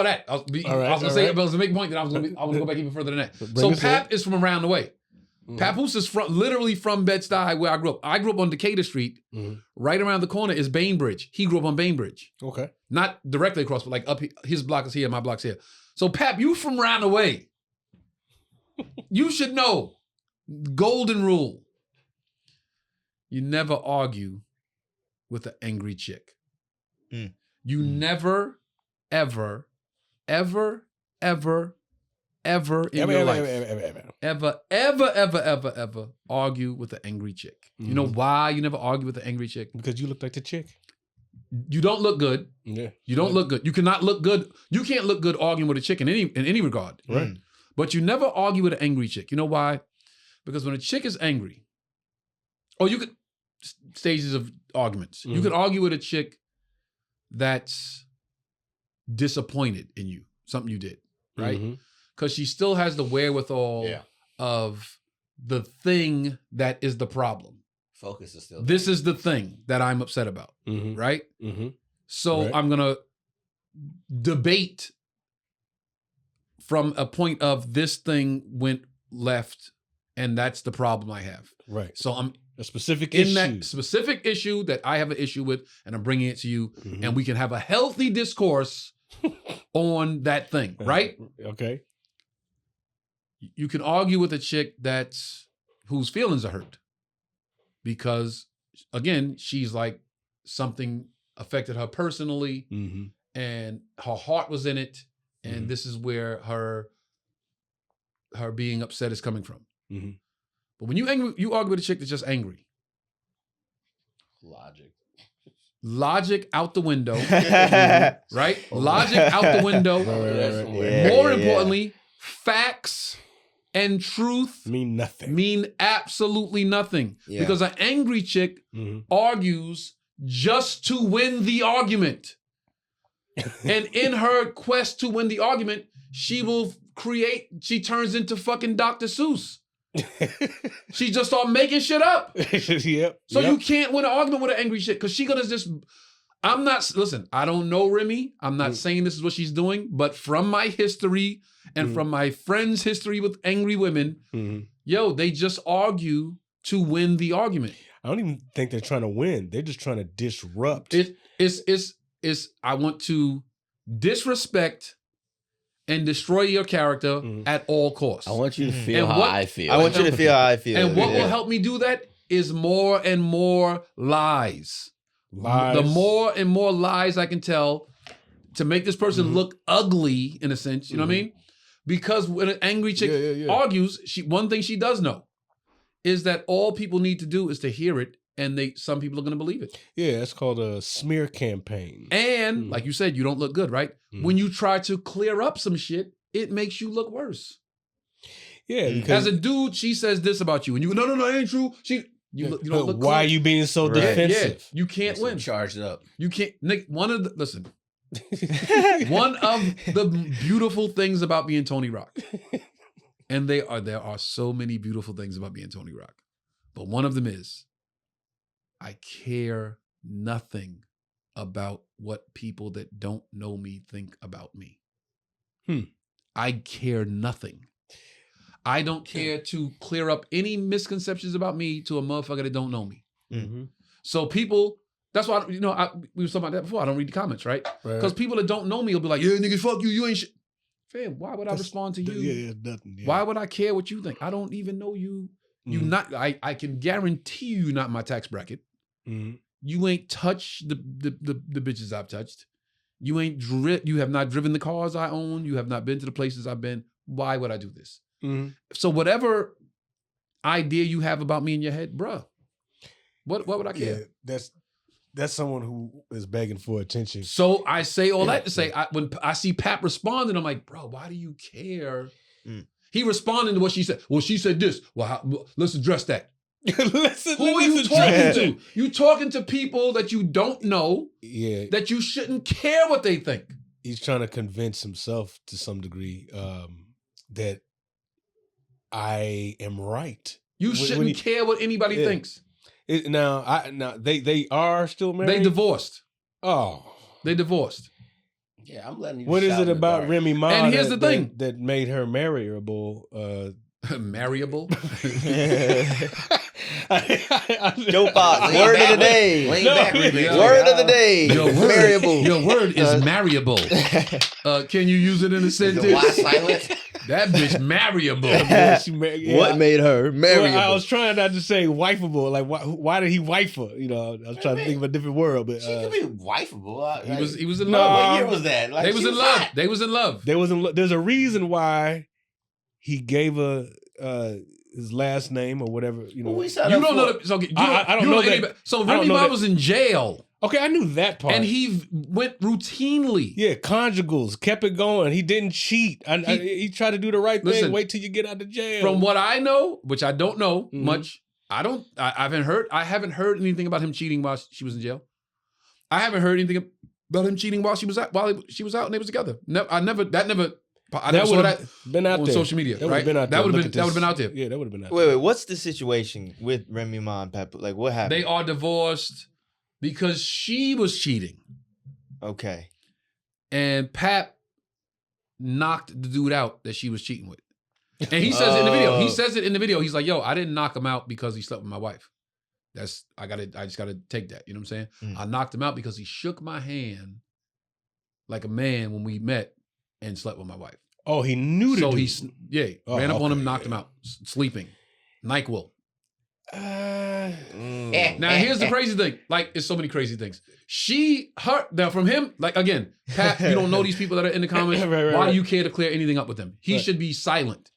that, I was going to make a point that I was going to go back even further than that. So Pap is from around the way. Papoose is literally from Bed-Stuy, where I grew up. I grew up on Decatur Street. Right around the corner is Bainbridge. He grew up on Bainbridge. Okay. Not directly across, but like up his block is here, my block's here. So Pap, you from round the way. You should know. Golden rule. You never argue with an angry chick. You never, ever, ever, ever, ever in your life, ever argue with an angry chick. You know why you never argue with an angry chick? Because you look like the chick. You don't look good. Yeah. You don't look good. You cannot look good. You can't look good arguing with a chick in any regard. Right. But you never argue with an angry chick. You know why? Because when a chick is angry, or you could stages of arguments. You could argue with a chick that's disappointed in you, something you did, right? Because she still has the wherewithal of the thing that is the problem. Focus is still This is the thing that I'm upset about, right? So I'm going to debate from a point of this thing went left and that's the problem I have. Right. So I'm a specific in issue. that specific issue that I have an issue with and I'm bringing it to you and we can have a healthy discourse on that thing, right? Okay. You can argue with a chick whose feelings are hurt because, again, she's like something affected her personally and her heart was in it, and this is where her being upset is coming from. But when you argue with a chick that's just angry, logic out the window, right? Logic out the window. More importantly, facts and truth mean nothing. Mean absolutely nothing. Because an angry chick argues just to win the argument. And in her quest to win the argument, she turns into fucking Dr. Seuss. She just start making shit up. So you can't win an argument with an angry chick because she gonna just. Listen, I don't know Remy. I'm not saying this is what she's doing, but from my history and from my friends' history with angry women, they just argue to win the argument. I don't even think they're trying to win. They're just trying to disrupt. I want to disrespect and destroy your character at all costs. I want you to feel how I feel. I want you to feel how I feel. And what will help me do that is more and more lies. The more and more lies I can tell to make this person look ugly, in a sense, you know what I mean? Because when an angry chick argues, one thing she does know is that all people need to do is to hear it, and some people are going to believe it. Yeah, it's called a smear campaign. And like you said, you don't look good, right? When you try to clear up some shit, it makes you look worse. Yeah, as a dude, she says this about you, and you go, no, it ain't true. You don't look. Why are you being so defensive? Yeah. You can't win. Charged up. You can't. Nick, one of the beautiful things about being Tony Rock, and there are so many beautiful things about being Tony Rock, but one of them is I care nothing about what people that don't know me think about me. I care nothing. I don't care to clear up any misconceptions about me to a motherfucker that don't know me. So people, that's why, we were talking about that before. I don't read the comments, right? Because people that don't know me will be like, yeah, nigga, fuck you, you ain't shit. Fam, why would I respond to you? Yeah, nothing. Yeah. Why would I care what you think? I don't even know you. I can guarantee you not my tax bracket. You ain't touched the bitches I've touched. You have not driven the cars I own. You have not been to the places I've been. Why would I do this? So whatever idea you have about me in your head, bruh, what would I care? Yeah, that's someone who is begging for attention. So I say all that to say, when I see Pap responding, I'm like, bro, why do you care? He responded to what she said. Well, she said this. Well, let's address that. Who are you talking to? You talking to people that you don't know, that you shouldn't care what they think. He's trying to convince himself to some degree that I am right. You shouldn't care what anybody thinks. They are still married? They divorced. Oh. They divorced. Yeah, I'm letting you. What is it about Remy Ma and here's the thing that made her marriable Marryable. Joe Fox, word of the day. Word of the day. Your word is marryable. Can you use it in a sentence? Why silent? That bitch marryable. What made her marryable? Well, I was trying not to say wifeable. Like, why did he wife her? You know, I was trying to think of a different word, but she could be wifeable. He was in love. What year was that? Like, they was in love. They was in love. There's a reason why he gave her his last name or whatever. You know, you don't know. I don't know that. So Remy Ma was in jail. Okay, I knew that part. And he went routinely. Yeah, conjugals, kept it going. He didn't cheat. He tried to do the right thing. Wait till you get out of jail. From what I know, which I don't know much, I haven't heard anything about him cheating while she was in jail. I haven't heard anything about him cheating while she was out and they was together. I never saw that been out on there. social media. That right? Been out there. That would have been out there. Yeah, that would have been out there. Wait, what's the situation with Remy Ma and Papoose? Like, what happened? They are divorced because she was cheating. Okay. And Pap knocked the dude out that she was cheating with. And he says it in the video. He's like, yo, I didn't knock him out because he slept with my wife. I just gotta take that. You know what I'm saying? I knocked him out because he shook my hand like a man when we met and slept with my wife. Oh, he knew so ran up on him, knocked him out, sleeping. NyQuil. Now here's the crazy thing. Like, it's so many crazy things. Now from him, like, again, Pat, you don't know these people that are in the comments. Why do you care to clear anything up with them? He should be silent.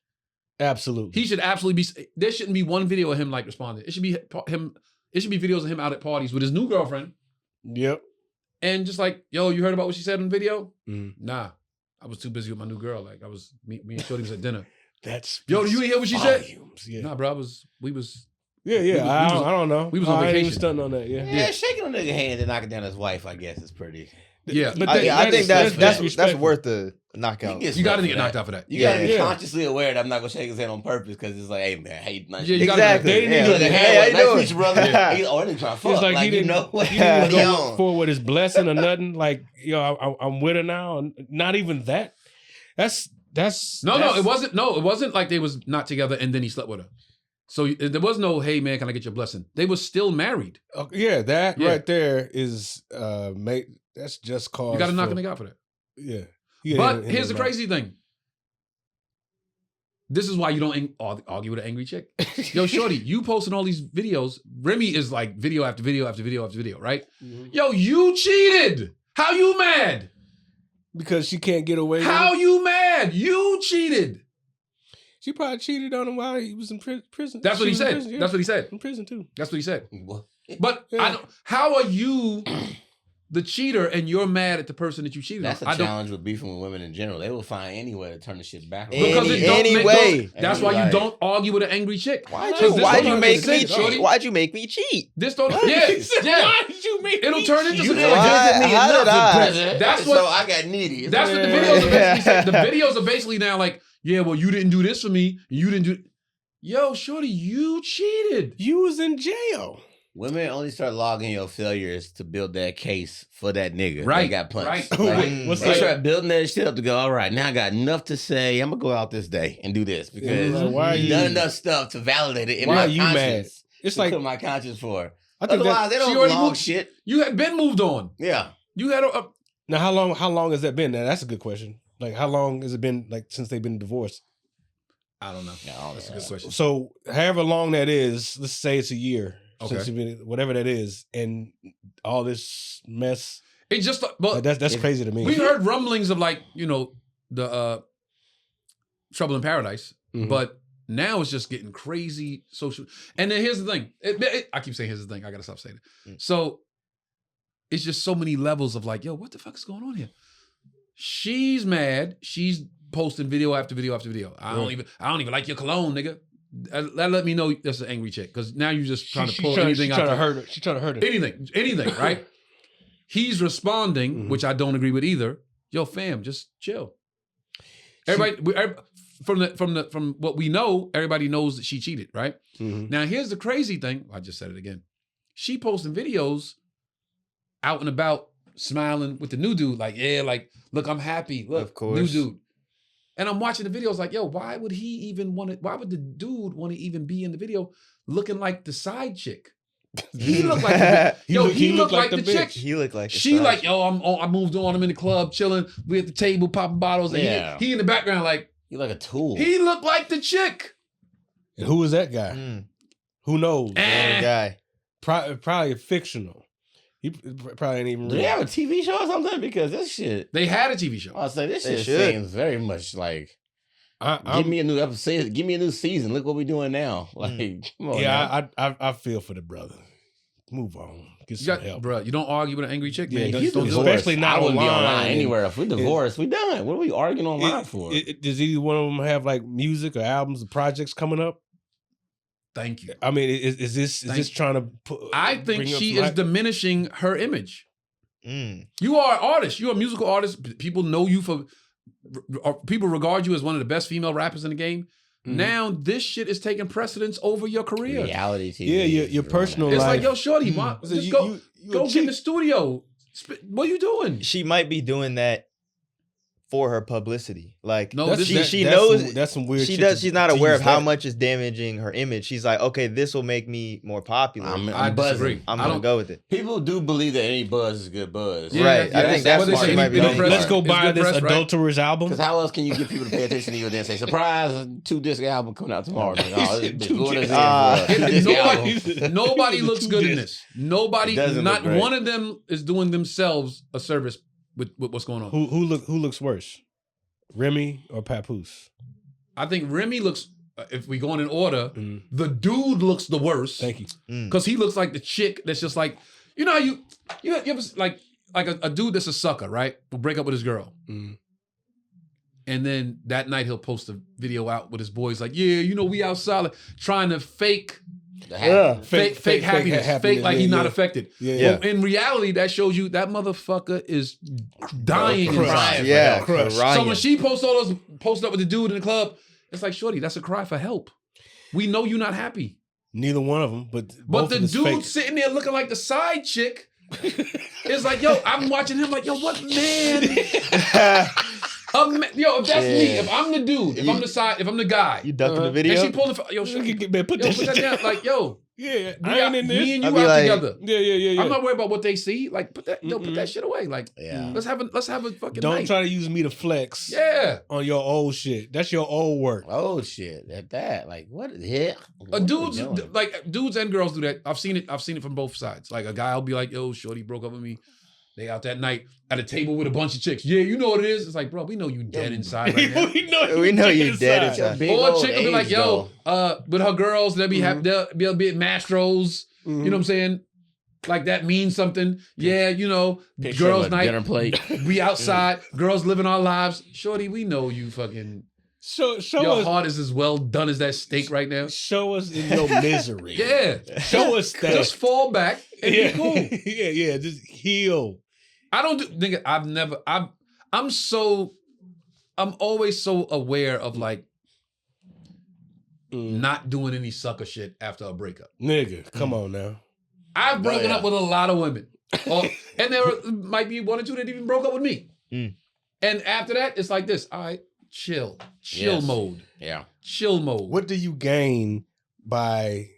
Absolutely. He should absolutely be. There shouldn't be one video of him like responding. It should be him. It should be videos of him out at parties with his new girlfriend. Yep. And just like, yo, you heard about what she said in the video? Nah, I was too busy with my new girl. Like, me and Shorty was at dinner. Yo, you hear what she said? Yeah. Nah, bro, we was. Yeah. I don't know. We was on vacation. Stunting on that. Yeah, shaking a nigga hand and knocking down his wife, I guess, is pretty. Yeah, but I think that's worth the knockout. You got to get knocked out for that. You got to be consciously aware that I'm not gonna shake his hand on purpose because it's like, hey man, hey, nice. Yeah, exactly. They didn't even hey, how you doing, brother? Oh, they trying to fuck. It's like he didn't go forward with his blessing or nothing. Like, yo, I'm with her now. Not even that. That's no. It wasn't like they was not together and then he slept with her. So there was no, hey man, can I get your blessing? They were still married. That right there is that's just cause. You got to knock a nigga out for that. Yeah. But here's the crazy thing. This is why you don't argue with an angry chick. Yo, shorty, you posting all these videos. Remy is like video after video after video after video, right? Yo, you cheated. How you mad? Because she can't get away with it. How you mad? You cheated. She probably cheated on him while he was in prison. That's what he said. That's what he said. In prison too. That's what he said. But how are you the cheater and you're mad at the person that you cheated on? That's a challenge with beefing with women in general. They will find any way to turn the shit back. That's why you don't argue with an angry chick. Why'd you make me cheat? Why'd you make me cheat? This don't. Why did you make me cheat? It'll turn into something. That's what. So I got needy. That's what the videos are basically saying. The videos are basically now like, yeah, well, you didn't do this for me. You didn't do. Yo, shorty, you cheated. You was in jail. Women only start logging your failures to build that case for that nigga. Right. They got punched. Right. They start building that shit up to go, all right, now I got enough to say. I'm going to go out this day and do this because you've done enough stuff to validate it in my conscience. Mad? It's like put my conscience for. I think otherwise, they don't log shit. You had been moved on. Yeah. You had Now, how long has that been? Now, that's a good question. Like, how long has it been, like, since they've been divorced? I don't know. No, that's a good question. So, however long that is, let's say it's a year. Okay. Since you've been, whatever that is, and all this mess. It just, that's crazy to me. We heard rumblings of like, the Trouble in Paradise, but now it's just getting crazy social. And then here's the thing. I keep saying here's the thing. I gotta stop saying it. So it's just so many levels of like, yo, what the fuck is going on here? She's mad. She's posting video after video after video. I don't even like your cologne, nigga. That let me know that's an angry chick because now you're just trying to pull anything out. She's trying to hurt her. Anything, right? He's responding, which I don't agree with either. Yo, fam, just chill. Everybody, from what we know, everybody knows that she cheated, right? Now, here's the crazy thing. I just said it again. She posting videos out and about, smiling with the new dude, like, yeah, like, look, I'm happy. Look, new dude. And I'm watching the videos like, yo, why would the dude want to even be in the video looking like the side chick? He looked like he looked like the chick. He looked like she like, yo, I moved on. I'm in the club chilling. We at the table popping bottles. And he in the background like. He like a tool. He looked like the chick. And who was that guy? Who knows? Guy. Probably fictional. He probably ain't even. Do they have a TV show or something? Because this shit. They had a TV show. I'll say this shit seems very much like. Give me a new episode. Give me a new season. Look what we're doing now. Like, come on. Yeah, I feel for the brother. Move on. Get some help, bro. You don't argue with an angry chick, man. Especially not online. Anywhere. If we divorced, we done. What are we arguing online for? Does either one of them have like music or albums or projects coming up? Thank you. I mean, is this trying to put? I think she is diminishing her image. You are an artist. You're a musical artist. People know you for. People regard you as one of the best female rappers in the game. Now this shit is taking precedence over your career. Reality TV. Yeah, your personal life. It's like, yo, shorty, just go get in the studio. What are you doing? She might be doing that for her publicity. Like, no, she knows that's some weird shit. She's not aware of how much is damaging her image. She's like, okay, this will make me more popular. I disagree. I'm gonna go with it. People do believe that any buzz is good buzz. Yeah, right. I think that's what she might be. Let's go buy this adulterous album. Because how else can you get people to pay attention to you and then say, surprise, 2-disc album coming out tomorrow? Nobody looks good in this. Nobody, not one of them is doing themselves a service with what's going on. Who looks worse? Remy or Papoose? I think Remy looks, if we going in order, the dude looks the worst. Thank you. Because he looks like the chick that's just like, you know how you ever like a dude that's a sucker, right? Will break up with his girl. And then that night he'll post a video out with his boys like, yeah, you know, we outside like, trying to fake happiness. Fake like he's not affected. Well, in reality, that shows you that motherfucker is dying and crying. Yeah, so when she posted up with the dude in the club, it's like, shorty, that's a cry for help. We know you're not happy. Neither one of them, but the dude sitting there looking like the side chick is like, yo, I'm watching him like, yo, what man? Yo, if that's me, if I'm the dude, if I'm the guy, you ducking the video, and she pulling, yo, put that down, like, yo, yeah, I ain't in this. Me and you out together. Yeah. I'm not worried about what they see. Like, put that shit away. Like, let's have a fucking. Don't night. try to use me to flex. On your old shit. That's your old work. Old shit. At that, like, what the heck? Dudes and girls do that. I've seen it from both sides. Like, a guy will be like, yo, shorty broke up with me. They out that night at a table with a bunch of chicks. Yeah, you know what it is. It's like, bro, we know you dead inside right now. we know you dead inside. Or a chick will be like, yo, with her girls, they'll be they'll be at Mastros. You know what I'm saying? Like that means something. Yeah, you know, picture girls' night. Dinner plate. We outside. Girls living our lives. Shorty, we know you fucking. Show your us, heart is as well done as that steak right now. Show us in your misery. Show us that. Just fall back and be cool. Yeah. Just heal. I don't think I'm always so aware of like not doing any sucker shit after a breakup. Nigga, come on now. I've broken up with a lot of women. And there might be one or two that even broke up with me. And after that, it's like this. All right, chill mode. Yeah. Chill mode. What do you gain by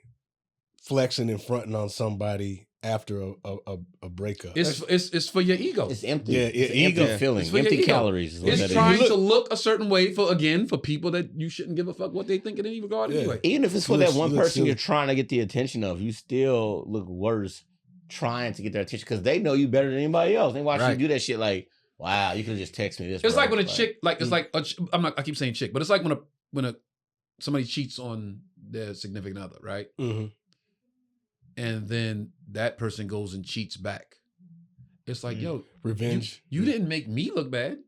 flexing and fronting on somebody after a breakup? It's for your ego. It's empty. Yeah, it's ego feeling. Empty calories. It's trying to look a certain way for people that you shouldn't give a fuck what they think in any regard anyway. Even if it's for that one person you're trying to get the attention of, you still look worse trying to get their attention because they know you better than anybody else. They watch you do that shit like, wow, you could just text me this. It's like when a chick, like it's like I keep saying chick, but it's like when somebody cheats on their significant other, right? And then that person goes and cheats back. It's like, yo, revenge. You didn't make me look bad.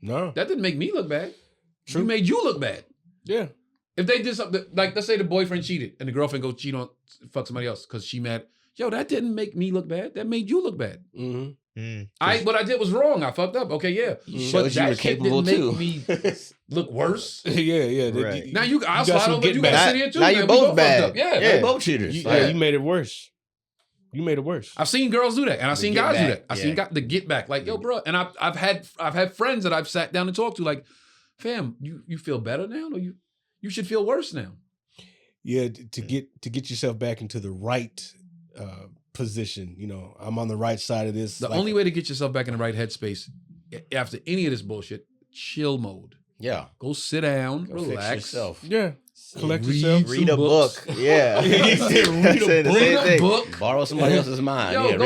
No. That didn't make me look bad. True. You made you look bad. Yeah. If they did something, like let's say the boyfriend cheated and the girlfriend go fuck somebody else because she mad. Yo, that didn't make me look bad. That made you look bad. What I did was wrong. I fucked up. Okay, yeah. But that shit didn't make me look worse. Yeah. Right. Now I'll slide over. You gotta sit here too. Now you both bad. Yeah, they both cheaters. You made it worse. You made it worse. I've seen girls do that, and I've seen guys do that. I've seen the get back, like, yo, bro. And I've had friends that I've sat down and talked to, like, fam, you feel better now, or you should feel worse now. Yeah, to get yourself back into the right position. You know, I'm on the right side of this. The only way to get yourself back in the right headspace after any of this bullshit, chill mode. Yeah. Go sit down, relax. Fix yourself. Yeah. Collect yourself. Read a book. Yeah. Read a book. Borrow somebody else's mind. Yo,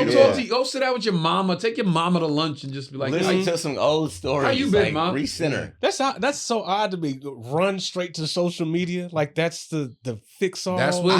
go sit down with your mama. Take your mama to lunch and just be like, listen to some old stories. How you been, Mom? Recenter. That's so odd to me. Run straight to social media. Like that's the fix all. That's where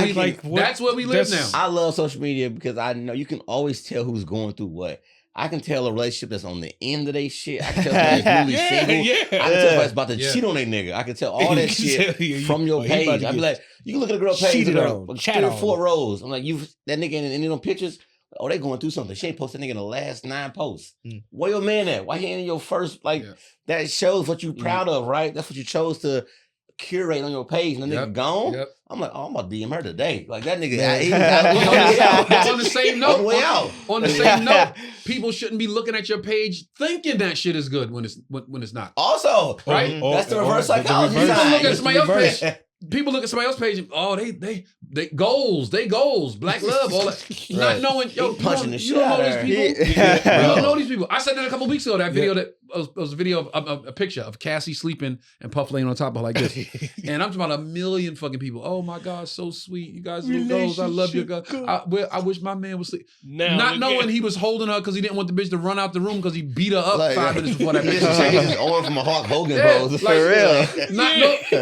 we live now. I love social media because I know you can always tell who's going through what. I can tell a relationship that's on the end of their shit. I can tell somebody's really single. Yeah. I can tell somebody's about to cheat on their nigga. I can tell all that shit from your page. I'd be like, you can look at a girl page, and 3 or 4 rows. I'm like, that nigga in any of them pictures, oh, they going through something. She ain't posted that nigga in the last 9 posts. Where your man at? Why he ain't in your first, that shows what you proud of, right? That's what you chose to curate on your page, and the nigga gone. Yep. I'm like, I'm about to DM her today. Like that nigga. On the same note, people shouldn't be looking at your page thinking that shit is good when it's not. Also, right? That's the reverse psychology. People look at somebody else's page and they goals, black love, all that. Not knowing, yo, punching the shit out of these people. You don't know these people. I said that a couple weeks ago. That video that was a video of a picture of Cassie sleeping and Puff laying on top of her like this. And I'm talking about a million fucking people. Oh my God, so sweet. You guys are goals. I love you guys. I wish my man was sleep. Not knowing he was holding her because he didn't want the bitch to run out the room because he beat her up 5 minutes before that picture. His arm from a Hulk Hogan pose. For real.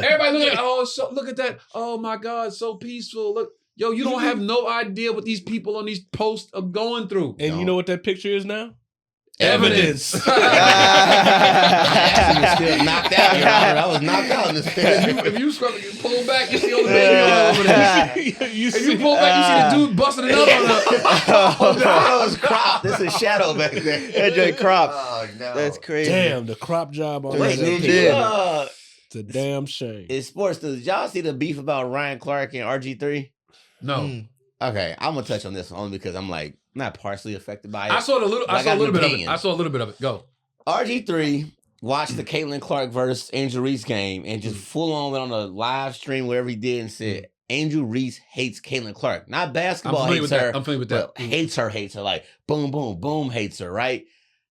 Everybody looking at, look at that. Oh my God, so peaceful. Look. Yo, you don't have no idea what these people on these posts are going through. And you know what that picture is now? Evidence. Still knocked out. I was knocked out in this picture. If you pull back, you see all the baby all over there. If you pull back, you see the dude busting another one up. That was crop. This is shadow back there. That joint crop. Oh, no. That's crazy. Damn, the crop job on that picture. It's a damn shame. In sports, did y'all see the beef about Ryan Clark and RG3? No. Okay, I'm gonna touch on this one only because I'm like not partially affected by it. I saw a little bit of it. Go. RG3 watched the Caitlin Clark versus Angel Reese game and just full on went on a live stream wherever he did and said Angel Reese hates Caitlin Clark. Not basketball hates her. I'm familiar with that. Hates her. Like boom, boom, boom, hates her, right?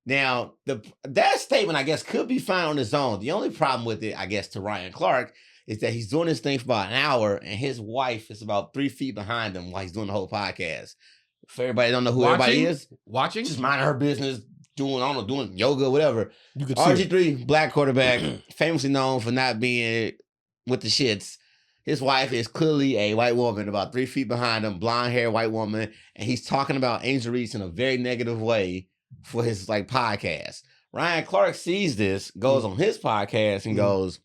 Now, that statement, I guess, could be fine on its own. The only problem with it, I guess, to Ryan Clark is that he's doing this thing for about an hour and his wife is about 3 feet behind him while he's doing the whole podcast. For everybody don't know who everybody is. Watching? Just minding her business, doing yoga, whatever. You could RG3, black quarterback, famously known for not being with the shits. His wife is clearly a white woman, about 3 feet behind him, blonde hair, white woman, and he's talking about Angel Reese in a very negative way for his podcast. Ryan Clark sees this, goes on his podcast and goes,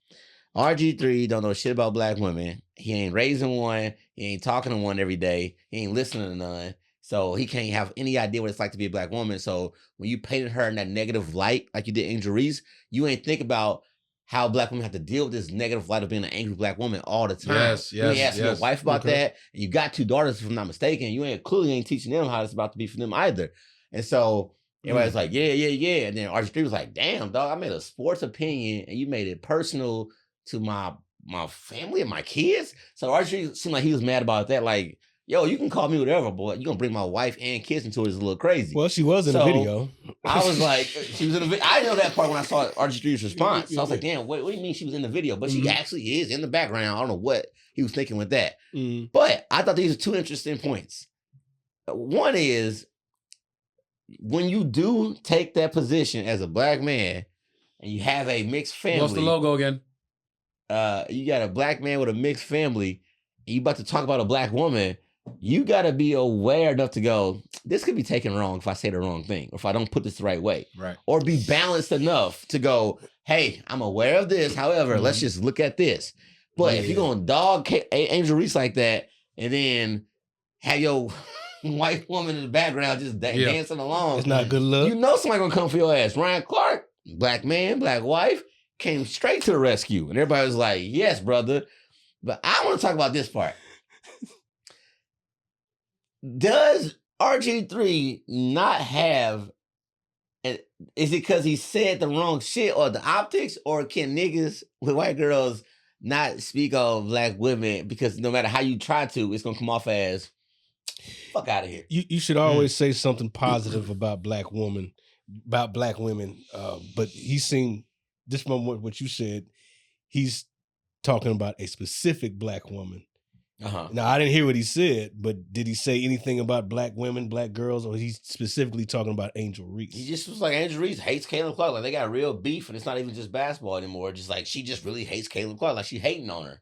RG3 don't know shit about black women. He ain't raising one. He ain't talking to one every day. He ain't listening to none. So he can't have any idea what it's like to be a black woman. So when you painted her in that negative light, like you did Angel Reese, you ain't think about how black women have to deal with this negative light of being an angry black woman all the time. Yes. You ain't asking your wife about that. And you got 2 daughters, if I'm not mistaken. You clearly ain't teaching them how it's about to be for them either. And so everybody's like, yeah. And then RG3 was like, damn, dog, I made a sports opinion and you made it personal to my family and my kids. So RG3 seemed like he was mad about that. Like, yo, you can call me whatever, boy. You gonna bring my wife and kids into it is a little crazy. Well, she was in the video. I was like, she was in the video. I didn't know that part when I saw RG3's response. So I was like, damn, what do you mean she was in the video? But she actually is in the background. I don't know what he was thinking with that. But I thought these are 2 interesting points. One is, when you do take that position as a black man and you have a mixed family. What's the logo again? You got a black man with a mixed family, and you about to talk about a black woman, you got to be aware enough to go, this could be taken wrong if I say the wrong thing, or if I don't put this the right way. Right. Or be balanced enough to go, hey, I'm aware of this. However, let's just look at this. But if you're going to dog Angel Reese like that, and then have your white woman in the background just dancing along. It's not a good look. You know somebody going to come for your ass. Ryan Clark, black man, black wife, came straight to the rescue. And everybody was like, yes, brother. But I want to talk about this part. Does RG3 not have? Is it because he said the wrong shit or the optics, or can niggas with white girls not speak of black women because no matter how you try to, it's gonna come off as fuck out of here. You should always say something positive about black women. But he seemed this moment what you said. He's talking about a specific black woman. Now I didn't hear what he said, but did he say anything about black women, black girls, or he's specifically talking about Angel Reese? He just was like, Angel Reese hates Caitlin Clark. Like they got real beef, and it's not even just basketball anymore. Just like she just really hates Caitlin Clark. Like she hating on her.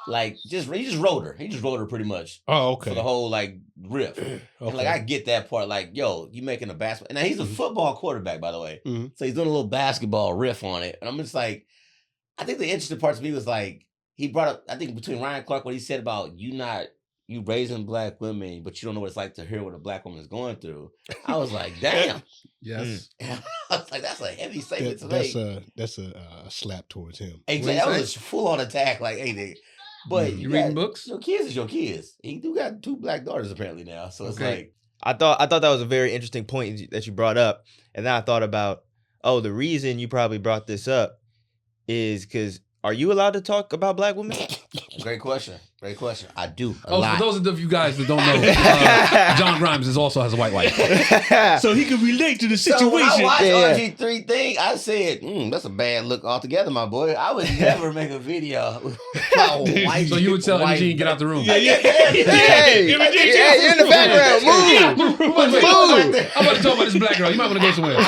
Like he just wrote her. He just wrote her pretty much. Oh, okay. For the whole like riff. Okay. And like I get that part. Like, yo, you making a basketball. And now he's a football quarterback, by the way. Mm-hmm. So he's doing a little basketball riff on it. And I'm just like, I think the interesting part to me was like, he brought up, I think between Ryan Clark, what he said about you raising black women, but you don't know what it's like to hear what a black woman is going through. I was like, damn. Yes. I was like, that's a heavy statement to make. That's a slap towards him. Exactly. That was a full-on attack. Like, hey, nigga. But you reading books? Your kids is your kids. He do got 2 black daughters apparently now. So it's like. I thought that was a very interesting point that you brought up. And then I thought about, the reason you probably brought this up is because are you allowed to talk about black women? Great question. I do. For those of you guys that don't know, John Grimes also has a white wife. So he can relate to the situation. So when I watched RG3 thing, I said, that's a bad look altogether, my boy. I would never make a video about white. So you would tell Imogene, get out the room. Hey, you're in the background. Move. I'm about to talk about this black girl. You might want to go somewhere.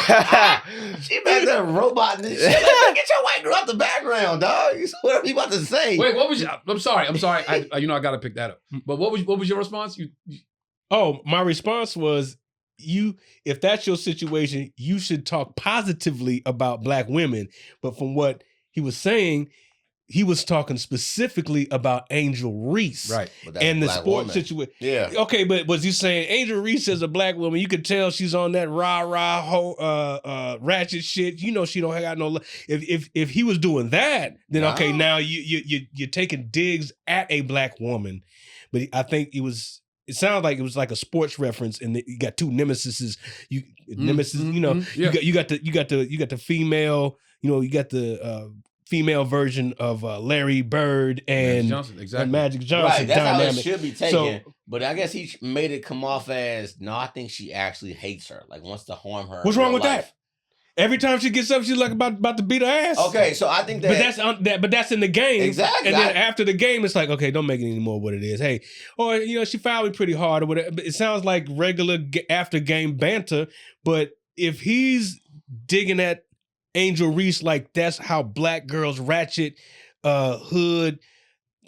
She back there roboting this shit. Like, get your white girl out the background, dog. What are you about to say? Wait, what was I'm sorry. I I got to pick that up. But what was your response? My response was, if that's your situation, you should talk positively about black women. But from what he was saying, he was talking specifically about Angel Reese. Right. And the sports situation. Yeah. Okay, but was he saying Angel Reese is a black woman? You could tell she's on that ratchet shit. You know she don't got no. If he was doing that, then okay, now you're taking digs at a black woman. But I think it sounded like it was like a sports reference, and you got 2 nemesises. You know, you got the female. You know, you got the female version of Larry Bird and Magic Johnson. Right, that's dynamic. how it should be taken. But I guess he made it come off as, no, I think she actually hates her, like wants to harm her. What's wrong with that? Every time she gets up, she's like about to beat her ass. Okay, so I think that, but that's in the game. Exactly. And then after the game, it's like, okay, don't make it any more what it is. Hey, or she fouled me pretty hard or whatever. But it sounds like regular after game banter. But if he's digging at Angel Reese like that's how black girls ratchet hood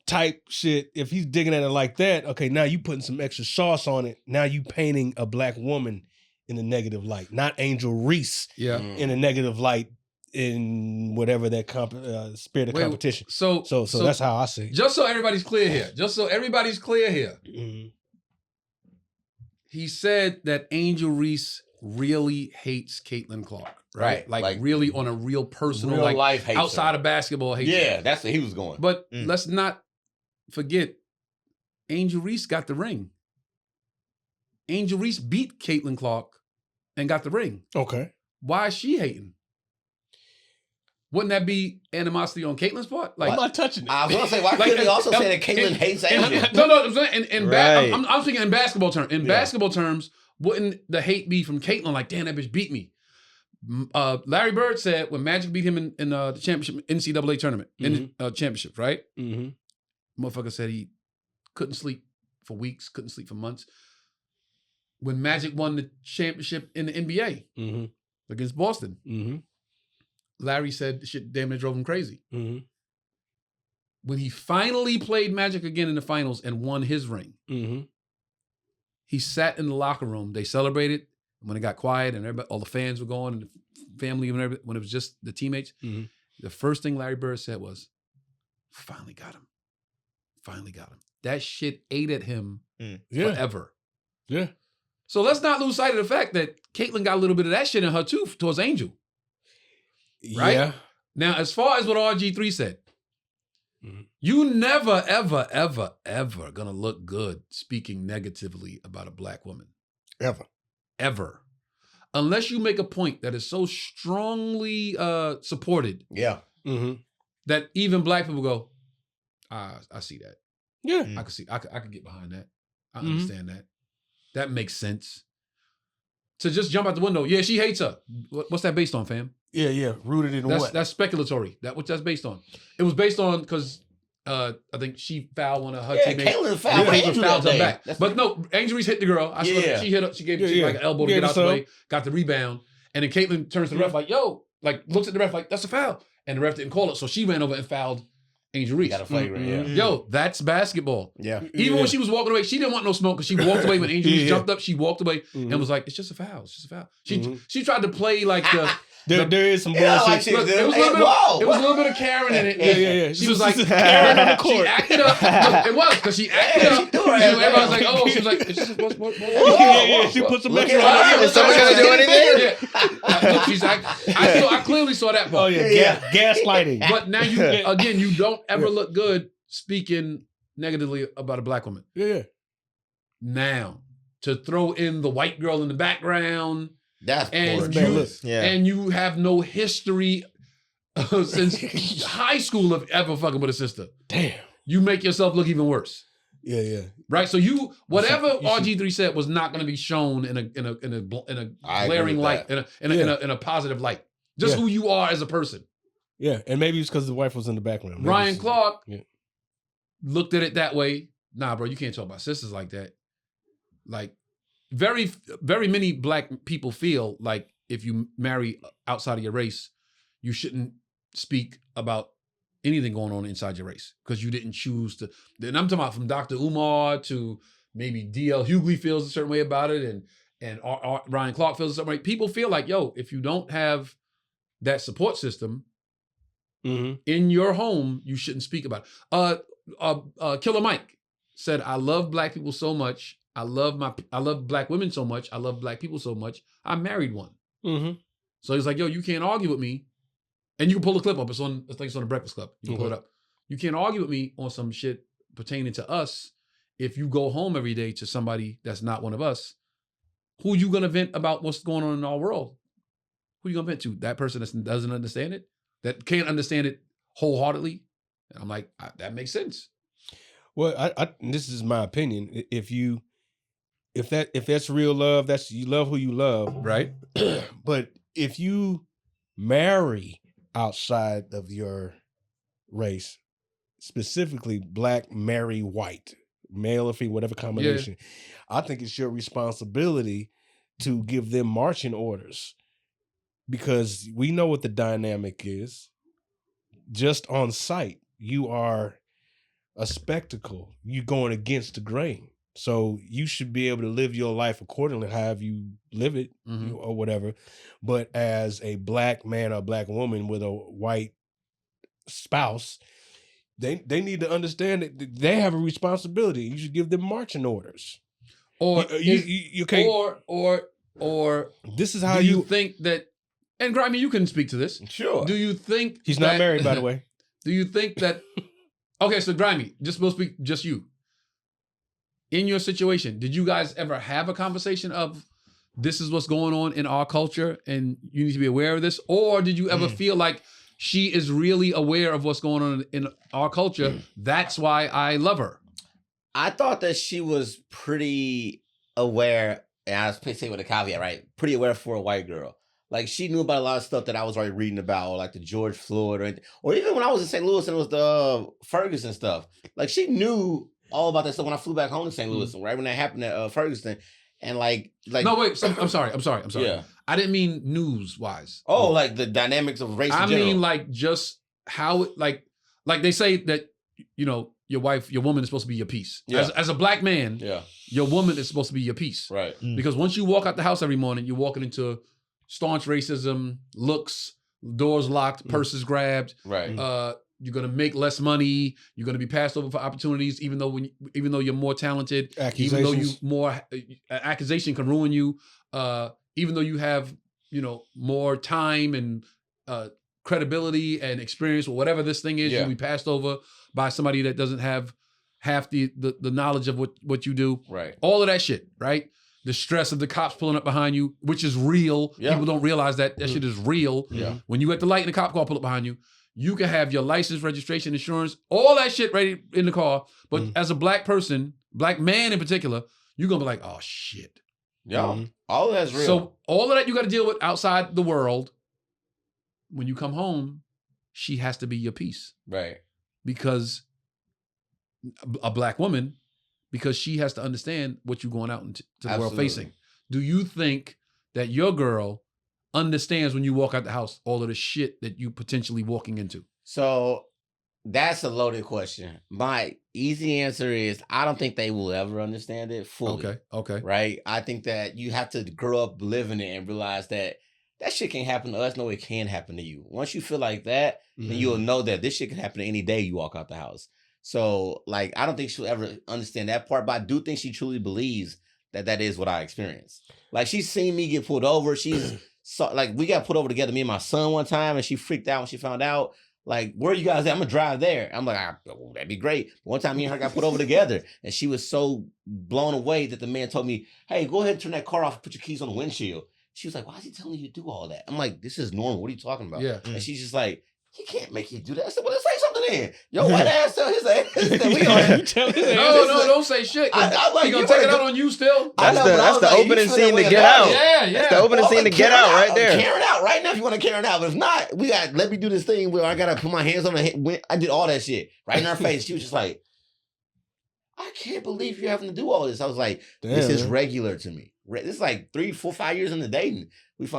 type shit, if he's digging at it like that, okay, now you putting some extra sauce on it. Now you painting a black woman in a negative light, not Angel Reese in a negative light in whatever that spirit of competition. So that's how I see it. Just so everybody's clear here. Mm-hmm. He said that Angel Reese really hates Caitlin Clark. Right? Like really on a real personal, real life hates outside her. Of basketball hates her. That's where he was going. But let's not forget, Angel Reese got the ring. Angel Reese beat Caitlin Clark and got the ring. Okay. Why is she hating? Wouldn't that be animosity on Caitlin's part? Like, I'm not touching it. I was going to say, why couldn't he also say that Caitlin hates Angel? I'm thinking in basketball terms. In basketball terms, wouldn't the hate be from Caitlin? Like, damn, that bitch beat me. Larry Bird said when Magic beat him in the championship, NCAA tournament, championship, right? Mm-hmm. Motherfucker said he couldn't sleep for weeks, couldn't sleep for months. When Magic won the championship in the NBA against Boston, Larry said the shit damn near drove him crazy. Mm-hmm. When he finally played Magic again in the finals and won his ring, he sat in the locker room. They celebrated. When it got quiet and all the fans were going and the family and everything, when it was just the teammates, the first thing Larry Bird said was, finally got him. That shit ate at him forever. Yeah. So let's not lose sight of the fact that Caitlin got a little bit of that shit in her too towards Angel. Right? Yeah. Now, as far as what RG3 said, you never, ever, ever, ever gonna look good speaking negatively about a black woman. Ever. Unless you make a point that is so strongly supported. Yeah. Mm-hmm. That even black people go, I see that. Yeah. I could get behind that. I understand that. That makes sense. To just jump out the window, yeah, she hates her. What's that based on, fam? Yeah. Rooted in what? That's speculatory. What that's based on? It was based on because I think she fouled one of her teammates. Caitlin fouled her back. But no, Angel hit the girl. She hit her. She gave like an elbow to get out the way. Got the rebound, and then Caitlin turns to the ref like, "Yo," like looks at the ref like, "That's a foul," and the ref didn't call it, so she ran over and fouled Angel Reese. Got a flagrant, Yo, that's basketball. Yeah. Even when she was walking away, she didn't want no smoke because she walked away when Angel Reese jumped up. She walked away and was like, "It's just a foul. It's just a foul." She tried to play like the. There is some bullshit. Look, it was a little bit of Karen in it. Yeah. She was like Karen on the court. She acted up. Look, it was because she acted up. Everybody was like, "Oh," she was like, "It's just what?" Yeah. She put some extra on it. Is someone gonna do anything? Look, she's I clearly saw that part. Oh yeah, gaslighting. But now you don't ever look good speaking negatively about a black woman. Yeah. Now to throw in the white girl in the background. That's and you have no history since high school of ever fucking with a sister. Damn. You make yourself look even worse. Yeah. Right. So whatever RG3 said was not going to be shown in a glaring light, in a positive light. Just who you are as a person. Yeah, and maybe it's because the wife was in the background. Maybe Ryan Clark looked at it that way. Nah, bro, you can't talk about sisters like that. Like. Very, very many black people feel like if you marry outside of your race, you shouldn't speak about anything going on inside your race because you didn't choose to. And I'm talking about from Dr. Umar to maybe D.L. Hughley feels a certain way about it, and Ryan Clark feels a certain way. People feel like, yo, if you don't have that support system in your home, you shouldn't speak about it. Killer Mike said, "I love black people so much. I love black women so much. I love black people so much. I married one." So he's like, "Yo, you can't argue with me." And you can pull the clip up. I think it's on the Breakfast Club. You can pull it up. You can't argue with me on some shit pertaining to us if you go home every day to somebody that's not one of us. Who you gonna vent about what's going on in our world? Who you gonna vent to? That person that doesn't understand it, that can't understand it wholeheartedly. And I'm like, that makes sense. Well, this is my opinion. If that's real love, you love who you love, right? But if you marry outside of your race, specifically black, marry white, male or female, whatever combination, I think it's your responsibility to give them marching orders because we know what the dynamic is. Just on sight, you are a spectacle. You're going against the grain. So you should be able to live your life accordingly, however you live it or whatever. But as a black man or black woman with a white spouse, they need to understand that they have a responsibility. You should give them marching orders. Or you can't. Or this is how you think that. And Grimey, you can speak to this. Sure. Do you think he's not married, by the way? Do you think that? Okay, so Grimey, we'll speak just you. In your situation, did you guys ever have a conversation of this is what's going on in our culture and you need to be aware of this? Or did you ever feel like she is really aware of what's going on in our culture? That's why I love her. I thought that she was pretty aware, and I was saying with a caveat, right? Pretty aware for a white girl. Like she knew about a lot of stuff that I was already reading about, or like the George Floyd or anything. Or even when I was in St. Louis and it was the Ferguson stuff. Like she knew all about that stuff when I flew back home to St. Louis, right when that happened at Ferguson, and like no wait, I'm sorry. Yeah, I didn't mean news wise. Oh, like the dynamics of race. I mean like just how like they say that your woman is supposed to be your piece. Yeah. As a black man, your woman is supposed to be your piece, right? Because once you walk out the house every morning, you're walking into staunch racism, looks, doors locked, purses grabbed, right? You're gonna make less money. You're gonna be passed over for opportunities, even though you're more talented. Even though accusation can ruin you. Even though you have more time and credibility and experience or whatever this thing is, you'll be passed over by somebody that doesn't have half the knowledge of what you do. Right. All of that shit. Right. the stress of the cops pulling up behind you, which is real. Yeah. People don't realize that shit is real. Yeah. When you at the light and the cop car pull up behind you, you can have your license, registration, insurance, all that shit ready in the car. But as a black person, black man in particular, you're going to be like, oh, shit. Yeah. All of that's real. So all of that you got to deal with outside the world. When you come home, she has to be your peace. Right. Because a black woman, because she has to understand what you're going out into the world facing. Do you think that your girl understands when you walk out the house all of the shit that you potentially walking into? So that's a loaded question. My easy answer is I don't think they will ever understand it fully. Okay. Right? I think that you have to grow up living it and realize that shit can't happen to us. No, it can happen to you. Once you feel like that, then you'll know that this shit can happen any day you walk out the house. So, like, I don't think she'll ever understand that part, but I do think she truly believes that is what I experienced. Like, she's seen me get pulled over. She's we got pulled over together, me and my son one time, and she freaked out when she found out. Like, where are you guys at? I'm gonna drive there. I'm like, that'd be great. One time me and her got put over together, and she was so blown away that the man told me, hey, go ahead and turn that car off and put your keys on the windshield. She was like, why is he telling you to do all that? I'm like, this is normal. What are you talking about? Yeah. And she's just like, he can't make you do that. I said, well, let's say something then. Yo, white ass tell his ass that we on. No, don't say shit. I'm like, he gonna take it out on you still? That's the opening scene to get out. Yeah. That's the opening scene to get out right there. Carry it out right now if you want to carry it out. But if not, let me do this thing where I gotta put my hands on the head. I did all that shit right in her face. She was just like, I can't believe you're having to do all this. I was like, this is regular to me. This is like 3, 4, 5 years into dating.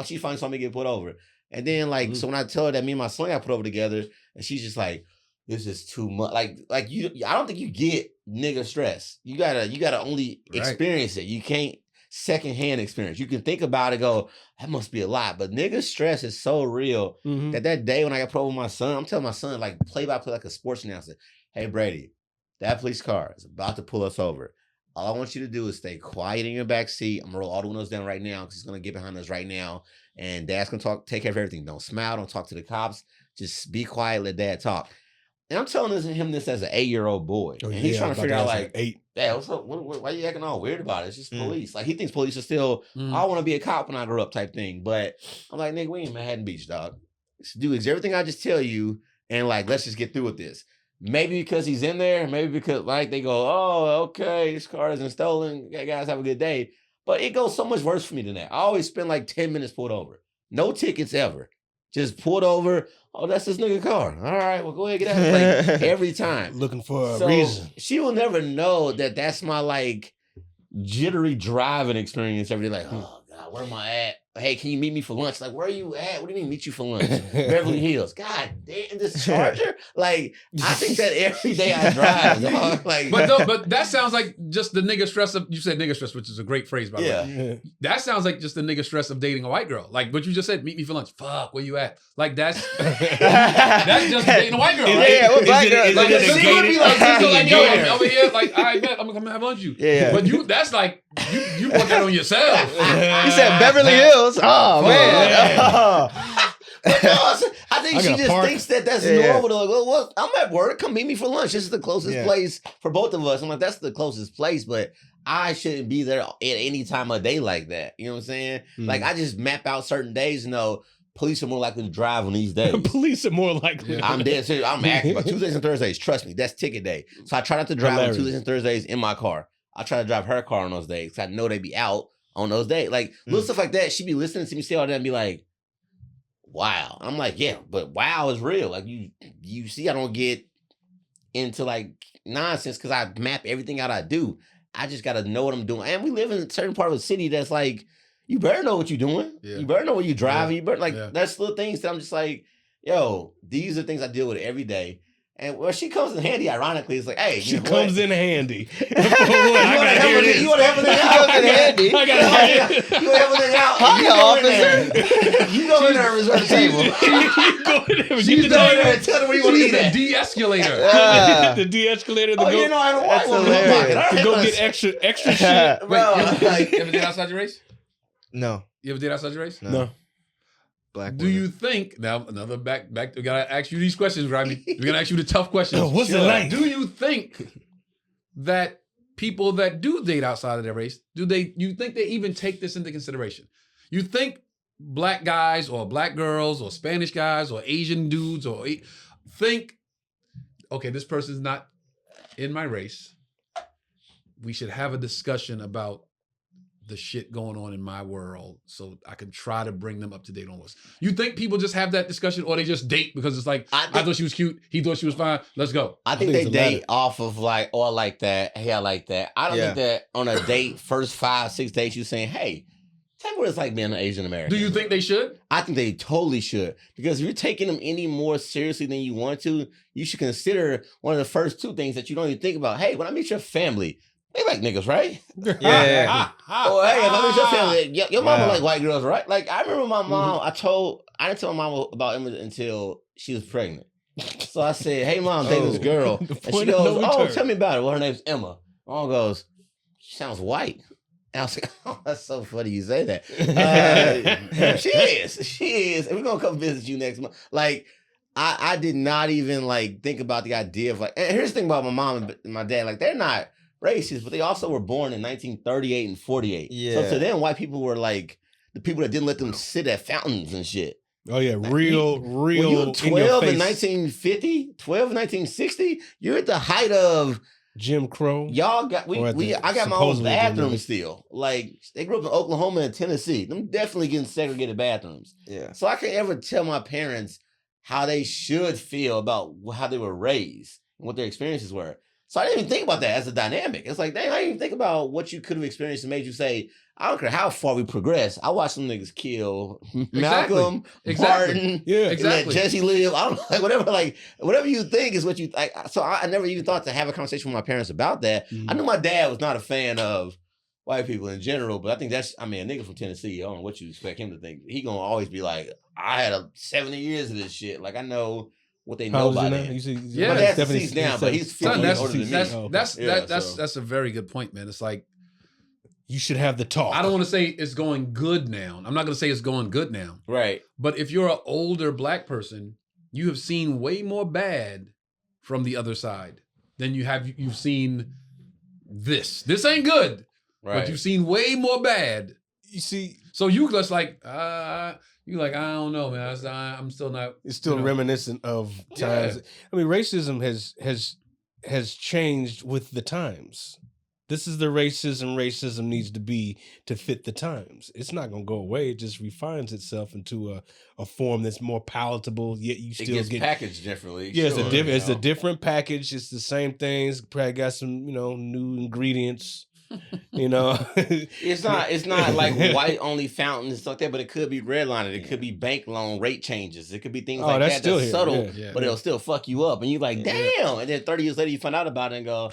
She finally saw me get put over. And then so when I tell her that me and my son got put over together, and she's just like, this is too much. Like you, I don't think you get nigga stress. You gotta only experience it. You can't secondhand experience. You can think about it, go, that must be a lot. But nigga stress is so real that day when I got put over with my son, I'm telling my son, like play by play like a sports announcer, hey Brady, that police car is about to pull us over. All I want you to do is stay quiet in your back seat. I'm gonna roll all the windows down right now because he's gonna get behind us right now. And dad's gonna take care of everything. Don't smile, don't talk to the cops. Just be quiet, let dad talk. And I'm telling him this as an 8-year-old boy. And he's trying to figure out like 8. Yeah, what's up? Why are you acting all weird about it? It's just police. Like he thinks police are still, I want to be a cop when I grow up type thing. But I'm like, nigga, we ain't Manhattan Beach, dog. Do everything I just tell you and like, let's just get through with this. Maybe because he's in there, maybe because like they go, oh, okay, this car isn't stolen. Okay, guys, have a good day. But it goes so much worse for me than that. I always spend like 10 minutes pulled over. No tickets ever. Just pulled over. Oh, that's this nigga car. All right, well, go ahead, get out. Like every time. Looking for a reason. She will never know that that's my like jittery driving experience every day. Like, oh God, where am I at? Hey, can you meet me for lunch? Like, where are you at? What do you mean meet you for lunch? Beverly Hills. God damn, this Charger? Like, I think that every day I drive. Dog. Like, but that sounds like just the nigga stress of, you said nigga stress, which is a great phrase, by the way. That sounds like just the nigga stress of dating a white girl. Like what you just said, meet me for lunch. Fuck, where you at? Like that's just dating a white girl, right? Yeah, what black girl? Like, she would be like, yo, I'm over here, like, all right, bet, I'm gonna come have lunch with you. Yeah. But that's like, you put that on yourself. You said Beverly Hills. Oh man! But no, I think she just thinks that's normal. Like, well, I'm at work. Come meet me for lunch. This is the closest place for both of us. I'm like, that's the closest place, but I shouldn't be there at any time of day like that. You know what I'm saying? Like, I just map out certain days. Police are more likely to drive on these days. Police are more likely. I'm dead serious. I'm active. But Tuesdays and Thursdays, trust me, that's ticket day. So I try not to drive on Tuesdays and Thursdays in my car. I try to drive her car on those days because I know they be out on those days. Like, little stuff like that, she be listening to me say all that and be like, wow. I'm like, yeah, but wow is real. Like, you see, I don't get into, like, nonsense because I map everything out I do. I just got to know what I'm doing. And we live in a certain part of the city that's like, you better know what you're doing. Yeah. You better know what you're driving. You better, like, that's little things that I'm just like, yo, these are things I deal with every day. And well, she comes in handy, ironically. It's like, hey, she comes in handy. You want to have a nigga out? Comes in handy. I got it. You want to have a nigga out? Hi, officer. You go in there and reserve the table. You go in there. You go in there and tell them where you want to eat at. The de-escalator. The de-escalator. Oh, you know, I don't like one. To go get extra shit. Bro, you ever did outside your race? No. You ever did outside your race? No. Black do you think now another back we gotta ask you these questions, Grimey. We're gonna ask you the tough questions. What's the length? Do you think that people that do date outside of their race, you think they even take this into consideration? You think black guys or black girls or Spanish guys or Asian dudes or think, okay, this person's not in my race. We should have a discussion about the shit going on in my world so I can try to bring them up to date on what's. You think people just have that discussion or they just date because it's like, I thought she was cute, he thought she was fine, let's go. I think they date off of like, oh, I like that, hey, I like that. I don't think that on a date, first 5-6 dates, you saying, hey, tell me what it's like being an Asian American. Do you think they should? I think they totally should. Because if you're taking them any more seriously than you want to, you should consider one of the first 2 things that you don't even think about. Hey, when I meet your family, they like niggas, right? Yeah. Or hey, if I meet your family, your mama like white girls, right? Like I remember my mom, I didn't tell my mom about Emma until she was pregnant. So I said, hey mom, date this girl. And she goes, tell me about it. Well, her name's Emma. Mom goes, she sounds white. And I was like, oh, that's so funny you say that. She is. And we're going to come visit you next month. Like, I did not even, like, think about the idea of, like, and here's the thing about my mom and my dad. Like, they're not racist, but they also were born in 1938 and 48. Yeah. So to them, white people were, like, the people that didn't let them sit at fountains and shit. Oh, yeah. Like, real. When you 12 in 1950, 12 in 1960, you're at the height of Jim Crow. Y'all got I got my own bathroom still. Like they grew up in Oklahoma and Tennessee. Them definitely getting segregated bathrooms. Yeah. So I can't ever tell my parents how they should feel about how they were raised and what their experiences were. So I didn't even think about that as a dynamic. It's like, dang, I didn't even think about what you could have experienced and made you say, I don't care how far we progress. I watched them niggas kill Malcolm, Martin, let Jesse live. I don't know, whatever you think is what you like. So I never even thought to have a conversation with my parents about that. Mm-hmm. I knew my dad was not a fan of white people in general, but I think a nigga from Tennessee, I don't know what you expect him to think. He gonna always be like, I had 70 years of this shit. Like I know what they know about it. My dad's deceased now, but he's 50 years older than me. That's a very good point, man. It's like, you should have the talk. I don't want to say it's going good now. I'm not going to say it's going good now. Right. But if you're an older black person, you have seen way more bad from the other side than you've seen this. This ain't good. Right. But you've seen way more bad. You see. So you just like, I don't know, man. I'm still not. It's still reminiscent of times. Yeah. I mean, racism has changed with the times. This is the racism needs to be to fit the times. It's not going to go away. It just refines itself into a form that's more palatable, yet you still get packaged differently. Yeah, sure, it's a different package. It's the same things. Probably got some, new ingredients. It's not like white only fountains and stuff like that, but it could be redlining. It could be bank loan rate changes. It could be things like that that's subtle, but it'll still fuck you up. And you're like, damn. And then 30 years later, you find out about it and go,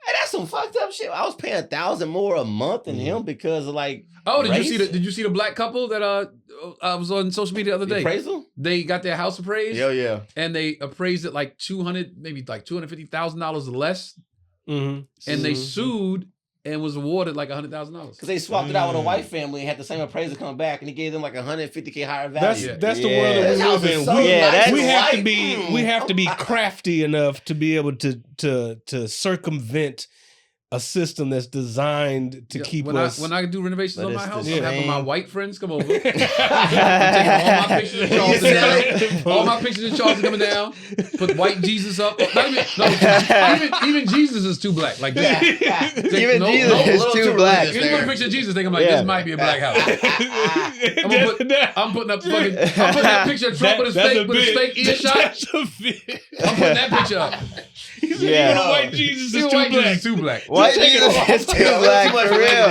hey, that's some fucked up shit. I was paying $1,000 more a month than him because of like. Oh, did you see the black couple that I was on social media the other day? Appraisal? They got their house appraised. Yeah. And they appraised it like $250,000 less. Mm-hmm. And they sued and was awarded like $100,000 because they swapped it out with a white family and had the same appraiser come back and he gave them like $150K higher value. That's the world that we live in. We have to be crafty enough to be able to circumvent a system that's designed to keep us. When I do renovations on my house, I'm having my white friends come over. I'm taking all my pictures of Charles down. All my pictures of Charles coming down. Put white Jesus up. Even Jesus is too black. Like this. Jesus is too black. If you look at a picture of Jesus, think I'm like, this might be a black house. I'm putting up that picture of Trump with his fake earshot. I'm putting that picture up. Even white Jesus is too black. White Jesus is too black for real.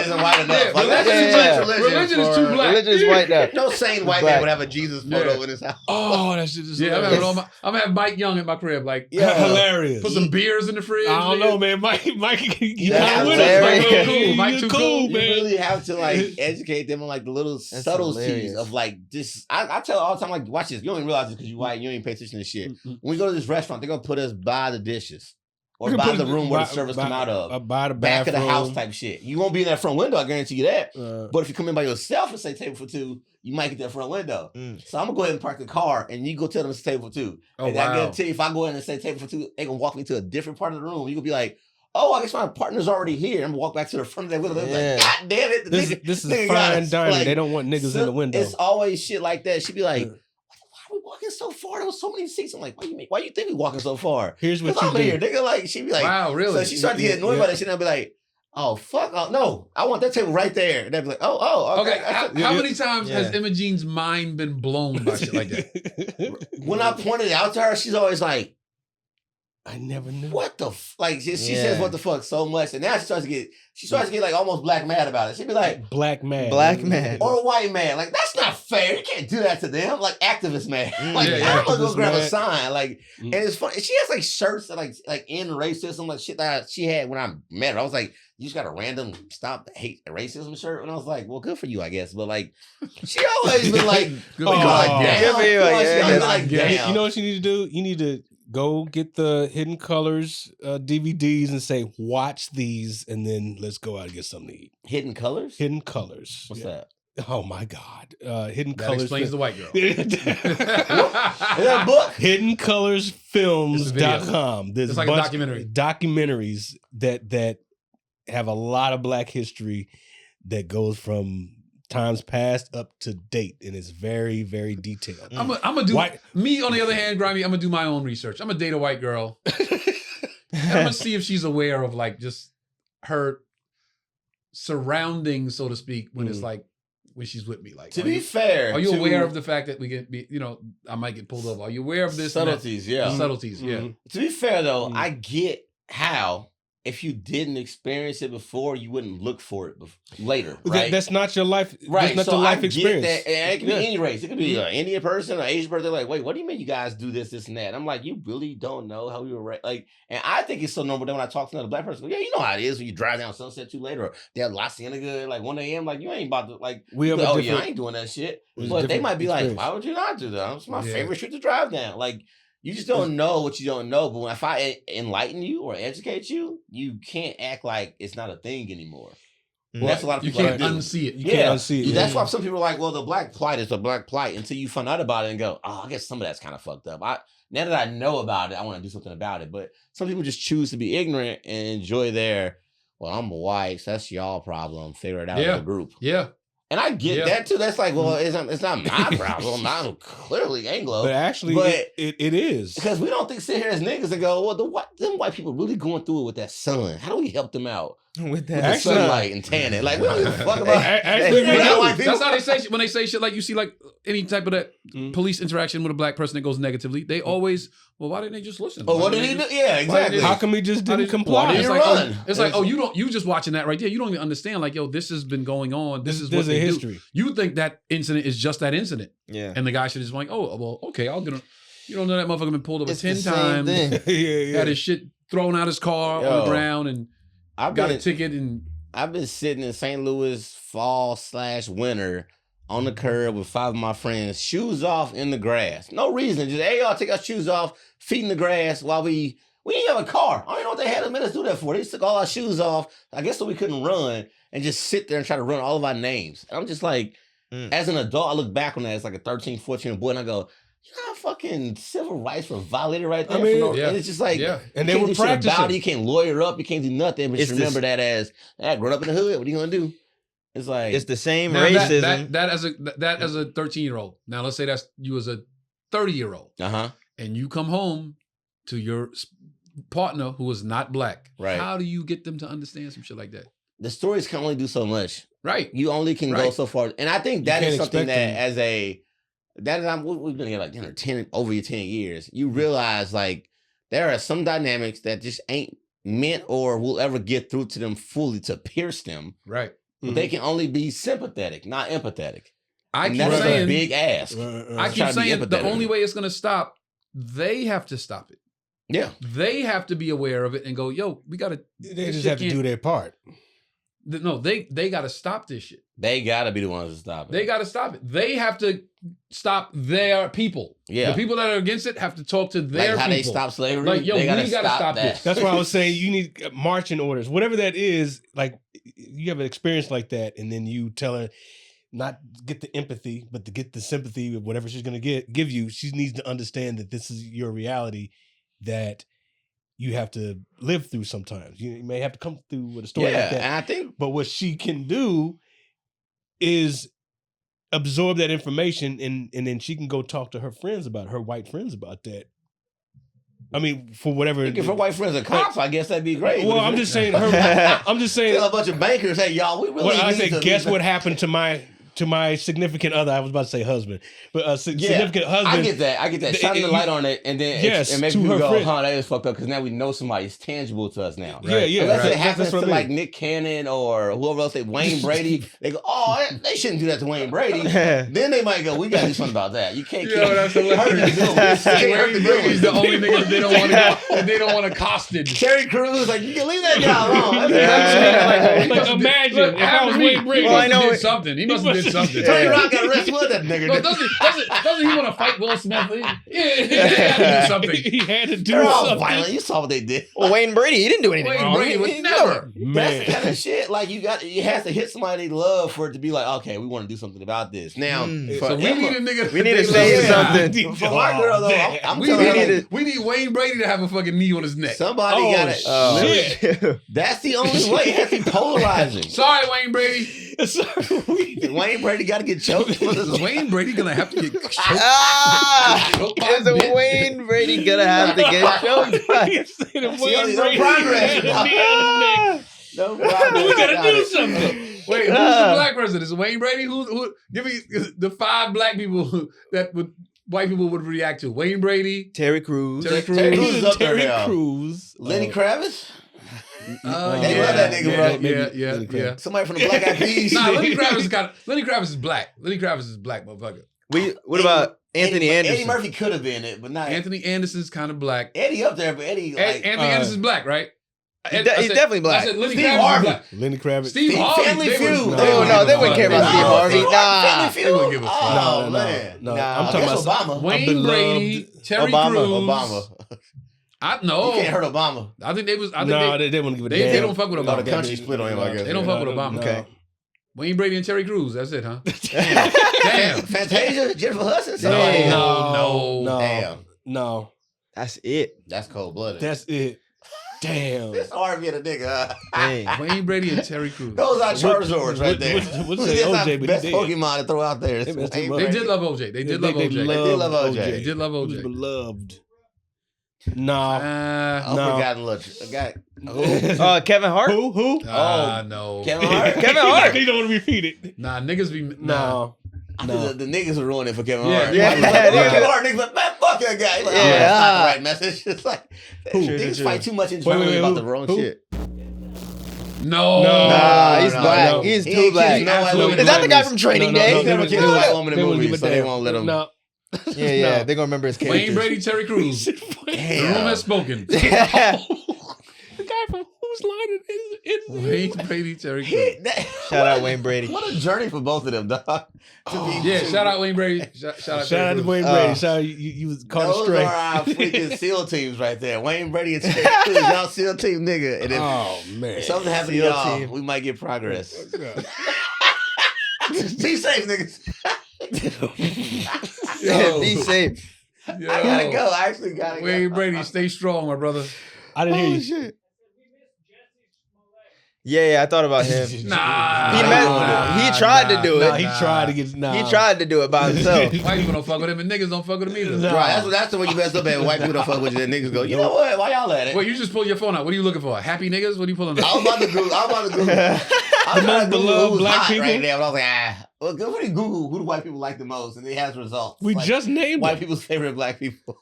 Religion is too black. Religion is white enough. No sane white man would have a Jesus photo in his house. Oh, that shit is I'm gonna have Mike Young at my crib, like hilarious. Put some beers in the fridge. I don't know, man. Mike, you kind of with us. Mike too cool, man. You really have to like educate them on like the little subtleties of like this. I tell all the time, like, watch this. You don't even realize it because you white. You don't even pay attention to shit. When we go to this restaurant, they're gonna put us by the dishes. Or by the room where the service come out of. By the back of the house type shit. You won't be in that front window, I guarantee you that. But if you come in by yourself and say table for two, you might get that front window. So I'm going to go ahead and park the car and you go tell them it's table for two. I guarantee if I go in and say table for two, they're going to walk me to a different part of the room. You're going to be like, oh, I guess my partner's already here. I'm gonna walk back to the front of that window. Like, God damn it. This is fine dining. Like, they don't want niggas in the window. It's always shit like that. She'd be like, why are we walking so far? There was so many seats. I'm like, why you think we walking so far? Here's what you I'm here, nigga. Like, she'd be like, wow, really? So she started to get annoyed by that shit, and I'd be like, oh, fuck. Oh, no, I want that table right there. And they'd be like, okay. How many times has Imogene's mind been blown by shit like that? When I pointed it out to her, she's always like, I never knew. What the like? She says what the fuck so much, and now she starts to get like almost black mad about it. She'd be like, black mad, or white mad. Like, that's not fair. You can't do that to them. Like, activist mad. Like, I'm gonna go grab a sign. Like, and it's funny. She has like shirts that like end racism, like shit that she had when I met her. I was like, you just got a random stop hate racism shirt, and I was like, well, good for you, I guess. But like, she always been like, damn. Damn. You know what you need to do? You need to go get the Hidden Colors DVDs and say, watch these, and then let's go out and get something to eat. Hidden Colors? Hidden Colors. What's that? Oh my God. Hidden that Colors. Explains the white girl. Is that a book? HiddenColorsFilms.com. There's it's like a documentary. Documentaries that have a lot of black history that goes from times past up to date, and it's very, very detailed. I'm gonna do me on the other hand, Grimey. I'm gonna do my own research. I'm gonna date a white girl. I'm gonna see if she's aware of like just her surroundings, so to speak, when it's like when she's with me. Like, to be fair, are you aware of the fact that we get be, I might get pulled over? Are you aware of this subtleties? Yeah, subtleties. Yeah. To be fair though, I get how. If you didn't experience it before, you wouldn't look for it later, right? That's not your life. Right. That's not so the life I experience. Get that. And it could be any race. It could be an Indian person, an Asian person. They're like, wait, what do you mean you guys do this, this, and that? I'm like, you really don't know how we were raised. Like, and I think it's so normal that when I talk to another black person, yeah, you know how it is when you drive down Sunset too late, or they're La Cienega like 1 a.m. Like, you ain't about to I ain't doing that shit. But they might be like, why would you not do that? It's my favorite street to drive down. Like, you just don't know what you don't know. But if I enlighten you or educate you, you can't act like it's not a thing anymore. Well, that's a lot of people. You can't unsee it. You can't unsee it. That's why some people are like, well, the black plight is a black plight until you find out about it and go, oh, I guess some of that's kind of fucked up. Now that I know about it, I want to do something about it. But some people just choose to be ignorant and enjoy well, I'm white, so that's y'all problem. Figure it out as a group. Yeah. And I get that too. That's like, well, it's not my problem. I'm clearly Anglo. But actually, it is. Because we don't sit here as niggas and go, well, them white people really going through it with that sun. How do we help them out? With the sunlight and tanning. Like, we don't give a fuck about That's how they say when they say shit like you see like any type of that police interaction with a black person that goes negatively, they always, well, why didn't they just listen? Oh, what did he do? Yeah, exactly. How come he just didn't comply? It's like, you just watching that right there. You don't even understand, like, yo, this has been going on. This is what they history. You think that incident is just that incident. Yeah. And the guy should just be like, oh, well, okay, I'll get him. You don't know that motherfucker been pulled over 10 times. Had his shit thrown out his car on the ground and got a ticket. And I've been sitting in St. Louis fall/winter on the curb with 5 of my friends, shoes off in the grass. No reason. Just, hey, y'all take our shoes off, feet in the grass while we didn't have a car. I don't even know what they had to make us do that for. They just took all our shoes off, I guess so we couldn't run, and just sit there and try to run all of our names. And I'm just like, as an adult, I look back on that as like a 13, 14 boy, and I go, you know how fucking civil rights were violated right there? And it's just like, and they were practicing. You can't lawyer up, you can't do nothing, but just remember that as, growing up in the hood, what are you going to do? It's like, it's the same racism. That as a 13-year-old. Now let's say that's you as a 30-year-old. And you come home to your partner who is not black. Right. How do you get them to understand some shit like that? The stories can only do so much. Right. You only can go so far. And I think that is something that we've been here like 10 years. You realize like there are some dynamics that just ain't meant or will ever get through to them fully to pierce them. Right. But they can only be sympathetic, not empathetic. I keep saying a big ask. I keep saying the only way it's gonna stop, they have to stop it. Yeah. They have to be aware of it and go, yo, we gotta. They just have to do their part. No, they got to stop this shit. They got to be the ones to stop it. They got to stop it. They have to stop their people. Yeah. The people that are against it have to talk to their people. Like how they stop slavery. Like, yo, we got to stop this. That's why I was saying you need marching orders. Whatever that is, like you have an experience like that and then you tell her not get the empathy, but to get the sympathy of whatever she's going to give you. She needs to understand that this is your reality, that you have to live through sometimes. You may have to come through with a story like that. And I think, but what she can do is absorb that information and then she can go talk to her friends about it, her white friends about that. I mean, for whatever. if her white friends are cops, I guess that'd be great. Well, I'm just saying. Tell a bunch of bankers, hey, y'all, we really. I say, guess what happened to my significant other? I was about to say husband, but significant husband. I get that. Shine the light on it, and then it makes people go, "Huh, that is fucked up." Because now we know somebody is tangible to us now. Right? Yeah. Unless it happens to like Nick Cannon or whoever else, Wayne Brady, they go, "Oh, they shouldn't do that to Wayne Brady." Then they might go, "We got to do something about that. You can't." That's hilarious. Wayne Brady's the only nigga that they don't want to. They don't want accosted. Terry Crews, like, you can leave that guy alone. Imagine if I was Wayne Brady. Well, I know did something. He must have did something. Tony Rock got arrested with that nigga. No, doesn't he want to fight Will Smith? He had to do something. He had to do They're all something. violent. You saw what they did. Well, Wayne Brady, he didn't do anything wrong. Brady would never. That's the kind of shit. Like, you have to hit somebody they love for it to be like, okay, we want to do something about this. Now, so we need a nigga. We need to say something. For my girl, though, we need Wayne Brady to have a fucking knee on his neck. Somebody got it. Shit. That's the only way. It has to be polarizing. Sorry, Wayne Brady. Wayne Brady got to get choked. Is Wayne Brady gonna have to get choked? Is Wayne Brady gonna have to get choked? No progress. No progress. We gotta do something. Wait, who's the black person? Is it Wayne Brady? Who? Give me the 5 black people that white people would react to. Wayne Brady, Terry Crews, Terry Crews is up there now. Crews, Lenny Kravitz. They love yeah, that nigga, bro. Yeah. Somebody from the Black Eyed Peas. Nah, Lenny Kravitz is black. Lenny Kravitz is black, motherfucker. What about Anthony Anderson? Eddie Murphy could have been it, but not. Anthony Anderson's kind of black. Eddie up there, but Eddie. Anthony Anderson's black, right? He's definitely black. I said Lenny Steve Kravitz Harvey. is black. Lenny Kravitz. Steve Harvey. Family Feud. No, they wouldn't care about Steve Harvey. Nah. Family They wouldn't give a fuck. Oh, man. No. Nah, I'm talking about Obama. Wayne Brady, Terry Crews. Obama. No. You can't hurt Obama. I think they was. I think they wouldn't give a damn. they don't fuck with No, Obama. the country split on him, I guess. They don't fuck with Obama. Okay. Wayne Brady and Terry Crews. That's it, huh? Damn. Fantasia? Jennifer Hudson? No. Damn. No. That's it. That's cold-blooded. That's it. Damn. It's hard being a nigga. Dang. Wayne Brady and Terry Crews. Those are Charizards right there. What's that OJ? But best Pokemon to throw out there. They They did love OJ. They did love OJ. They did love Who's OJ. beloved? Nah. Forgotten look. Kevin Hart? Who? No. Kevin Hart. Kevin Hart. You don't want to repeat it. Nah, niggas be No. The niggas are ruining it for Kevin Yeah, Hart. yeah. Kevin Hart, niggas like, man, fuck that guy. Like, Yeah. that's not the right message. It's like, True, niggas true. fight too much internally about the wrong shit. No. Nah, he's no, black. no. He's He too ain't black. kissing no white woman Is that the in guy movies. from Training No, Day? He's never kissed a white woman in They wouldn't movies, give so a they damn. won't let him. No. Yeah, they're gonna remember his character. Wayne Brady, Terry Crews. The room has spoken. The guy from whose line is Wayne Brady, Terry Crews. Shout out Wayne Brady. What a journey for both of them, dog. Yeah, shout out Wayne Brady. Shout out Shout out to Wayne Brady. Shout out you was caught Those astray. are our freaking SEAL teams right there. Wayne Brady and Terry Crews, y'all SEAL team nigga. And if Man. something happens to SEAL y'all, team. we might get progress. Be safe, niggas. Be safe. I gotta go. I actually gotta go. Wayne Brady, stay strong, my brother. I didn't hear you. Shit. Yeah, I thought about him. Nah. He tried to do it. He tried to get. He tried to do it by himself. White people don't fuck with him, and niggas don't fuck with him either. Nah. Right, that's the way you messed up at. White people don't fuck with you. Then niggas go, you know what? Why y'all at it? Wait, you just pull your phone out. What are you looking for? Happy niggas? What are you pulling out? I was about to Google. I was trying to Google who's black hot people? right now, but I was like, well, go ahead and Google who do white people like the most, and it has results. We Like, just named white it. people's favorite black people.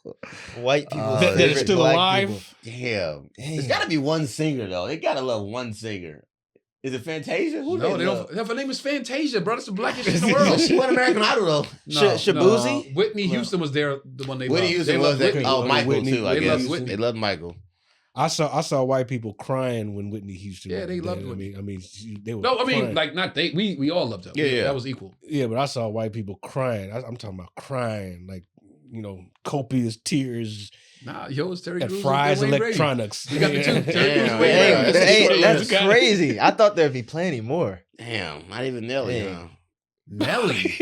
White people That is still alive. Damn. There's got to be one singer though. They got to love one singer. Is it Fantasia? Who No, they love? don't. Her name is Fantasia, bro. That's the blackest shit in the world. She won American Idol though. Shabuzi? Whitney Houston was there. The one they Whitney loved. Houston They was loved that. Whitney. Oh, Michael Whitney. too. I They guess loved Whitney. they loved Michael. I saw white people crying when Whitney Houston. Yeah, they was loved dead. Whitney. They were. No, I mean, crying. like not they. We all loved her. Yeah. That was equal. Yeah, but I saw white people crying. I'm talking about crying, like copious tears Nah, yo, it's Terry at Crews. Fry's and Wayne Brady. Electronics. You got the two. Terry Crews, Damn, Wayne yeah. Brady. That's crazy. I thought there'd be plenty more. Damn, not even Nelly. Damn. Huh? Nelly.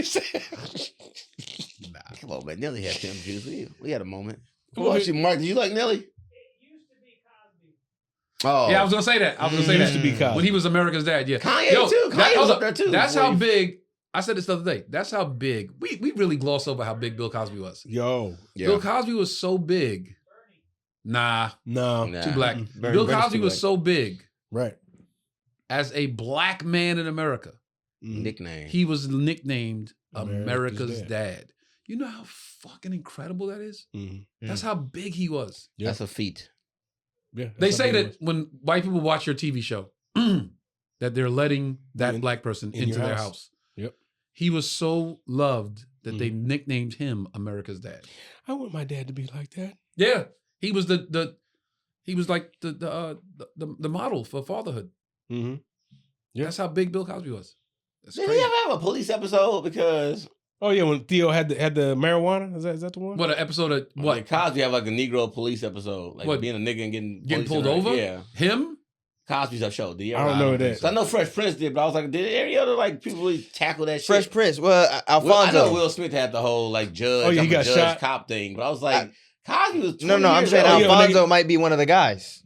Come on, man. Nelly had Tim Juice. We had a moment. What about you, Mark? Do you like Nelly? Oh. Yeah, I was going to say that. Used to be Cosby. When he was America's Dad, yeah. Kanye, too. Kanye was up there, too. That's how big... I said this the other day. That's how big... We really gloss over how big Bill Cosby was. Yo. Yeah. Bill Cosby was so big. Nah. Too black. Bill Cosby was so big. Right. As a black man in America. Nickname. He was nicknamed America's Dad. You know how fucking incredible that is? That's how big he was. Yeah. That's a feat. Yeah, they say that when white people watch your TV show, that they're letting that black person into their house. Yep. He was so loved that they nicknamed him America's Dad. I want my dad to be like that. Yeah, he was he was like the model for fatherhood. Yeah. That's how big Bill Cosby was. Did he ever have a police episode? Because when Theo had the marijuana, is that the one? What, an episode of what? Like Cosby had like a Negro police episode, like being a nigga and getting pulled over. Yeah, him. Cosby's up show. I don't know that. So I know Fresh Prince did, but I was like, did any other like people really tackle that shit? Fresh Prince. Well, Alfonso. I know Will Smith had the whole like judge. Oh, yeah, he got shot. Cop thing, but I was like, Cosby was 20 no. I'm saying Alfonso might be one of the guys.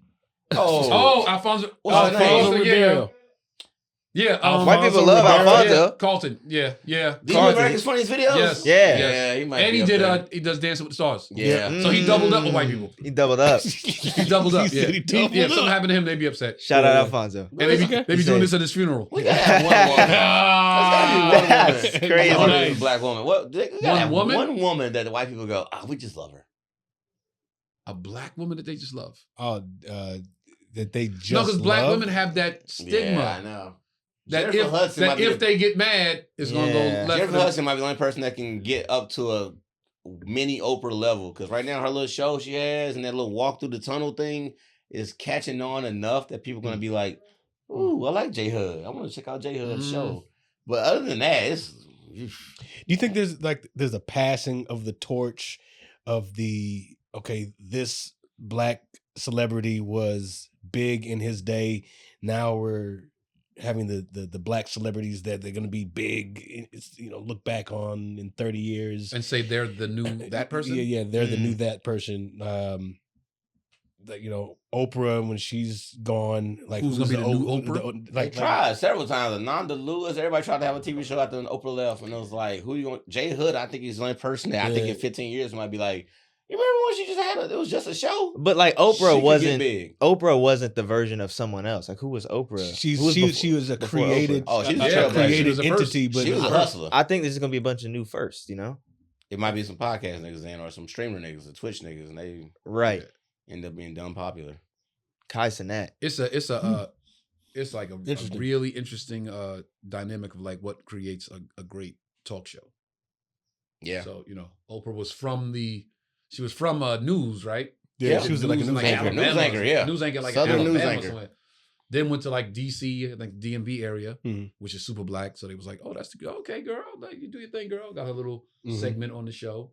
Alfonso. What's his name? Ribeiro. Yeah, white people love Alfonso. Yeah, Carlton, yeah. Did America's Funniest Videos? Yes. Yeah. He might. And he does Dancing with the Stars. Yeah. So he doubled up with white people. He doubled up. He doubled up. Yeah. If something happened to him, they'd be upset. Shout out Alfonso. And they be doing this at his funeral. We gotta have one woman. That's gotta be one woman. Crazy. Nice. Black woman. One woman that the white people go, we just love her. A black woman that they just love. That they just no, because black women have that stigma. Yeah, I know. That if they get mad, it's gonna go left. Jennifer Hudson might be the only person that can get up to a mini Oprah level. Because right now her little show she has and that little walk through the tunnel thing is catching on enough that people are gonna be like, "Ooh, I like J Hud. I want to check out J Hud's show." But other than that, it's. Do you think there's a passing of the torch of this black celebrity was big in his day. Now we're having the black celebrities that they're going to be big, look back on in 30 years and say they're the new that person. Yeah, they're the new that person. Oprah when she's gone, like who's going to be the new Oprah? They tried several times. Ananda Lewis, everybody tried to have a TV show after Oprah left, and it was like, who you want? Jay Hood, I think he's the only person that I think in 15 years might be like. You remember when she just had it was just a show? But like Oprah wasn't the version of someone else. Like who was Oprah? She was a created created entity, but she was a hustler. I think this is gonna be a bunch of new firsts, It might be some podcast niggas in or some streamer niggas or Twitch niggas and they end up being dumb popular. Kai Cenat. It's like a really interesting dynamic of like what creates a great talk show. Yeah. So, Oprah was from she was from news, right? Yeah, she was like a news anchor. News anchor, yeah. News anchor, like Southern Alabama news anchor. somewhere. Then went to like DC, I think DMV area, which is super black. So they was like, oh, that's okay, girl. Like, you do your thing, girl. Got her little segment on the show.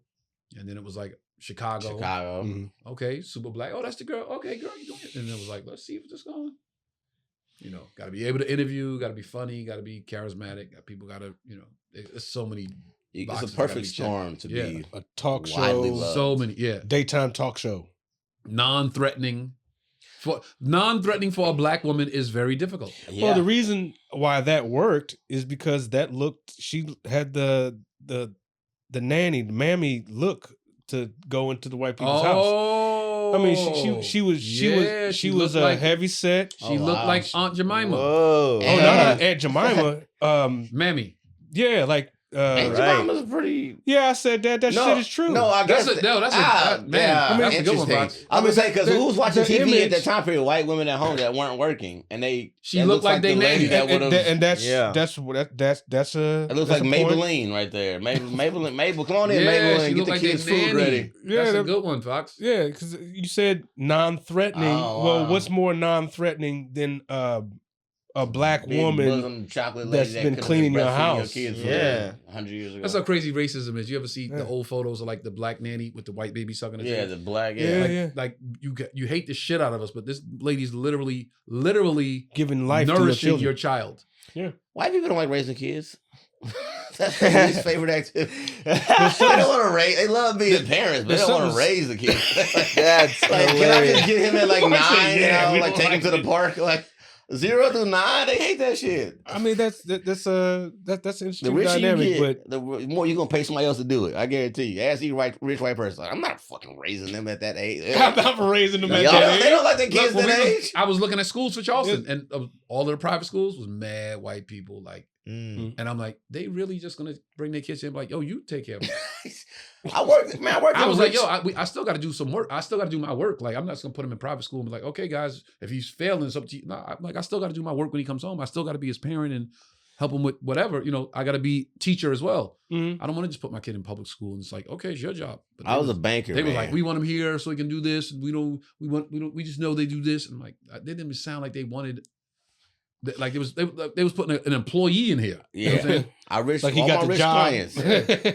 And then it was like Chicago. Okay, super black. Oh, that's the girl. Okay, girl, you doing it. And it was like, let's see if it's going. Got to be able to interview, got to be funny, got to be charismatic. People got to, there's so many. It's a perfect storm to be a talk show. So many, daytime talk show. Non-threatening for a black woman is very difficult. Yeah. Well, the reason why that worked is because she had the nanny, the mammy look to go into the white people's house. I mean, she was a heavy set. She looked like Aunt Jemima. Whoa. Oh, not Aunt Jemima. Mammy. Yeah, like. Aunt Jemima's pretty. Yeah, I said that shit is true. No, I guess that's a good one, Fox. I was gonna say because who was watching TV at that time period? White women at home that weren't working, and she looked like they nanny that would have. And that's a. It looks like Maybelline right there. Mabel, come on in, Maybelline, get the kids' food ready. Yeah, that's a good one, Fox. Yeah, because you said non-threatening. Well, what's more non-threatening than a black woman that's been cleaning your house? Your 100 years ago. That's how crazy racism is. You ever see the old photos of like the black nanny with the white baby sucking her teeth? The black. Like you hate the shit out of us, but this lady's literally giving life nourishing to your child. Yeah. White people don't like raising kids. That's their least favorite activity. They don't want to raise. They love being parents, but they don't want to raise the kid. That's like, hilarious. can I just get him at like 9? Yeah, like take him to the park. Like 0 through 9, they hate that shit. I mean, that's an interesting the richer dynamic, you get, but the more you're gonna pay somebody else to do it. I guarantee you. Ask any rich white person. Like, I'm not fucking raising them at that age. I'm not raising them at that age. They don't like their kids that age. I was looking at schools for Charleston, and all of the private schools was mad white people. Like, and I'm like, they really just gonna bring their kids in? Like, yo, you take care of them. I worked. I was like, yo, I still got to do some work. I still got to do my work. Like, I'm not just gonna put him in private school and be like, okay, guys, if he's failing, it's up to you. No, I'm like, I still got to do my work when he comes home. I still got to be his parent and help him with whatever. You know, I got to be teacher as well. I don't want to just put my kid in public school and it's like, okay, it's your job. But I was a banker. They were like, we want him here so he can do this. And we just know they do this. And I'm like, they didn't even sound like they wanted. Like they was putting an employee in here. Yeah, you know all my rich clients.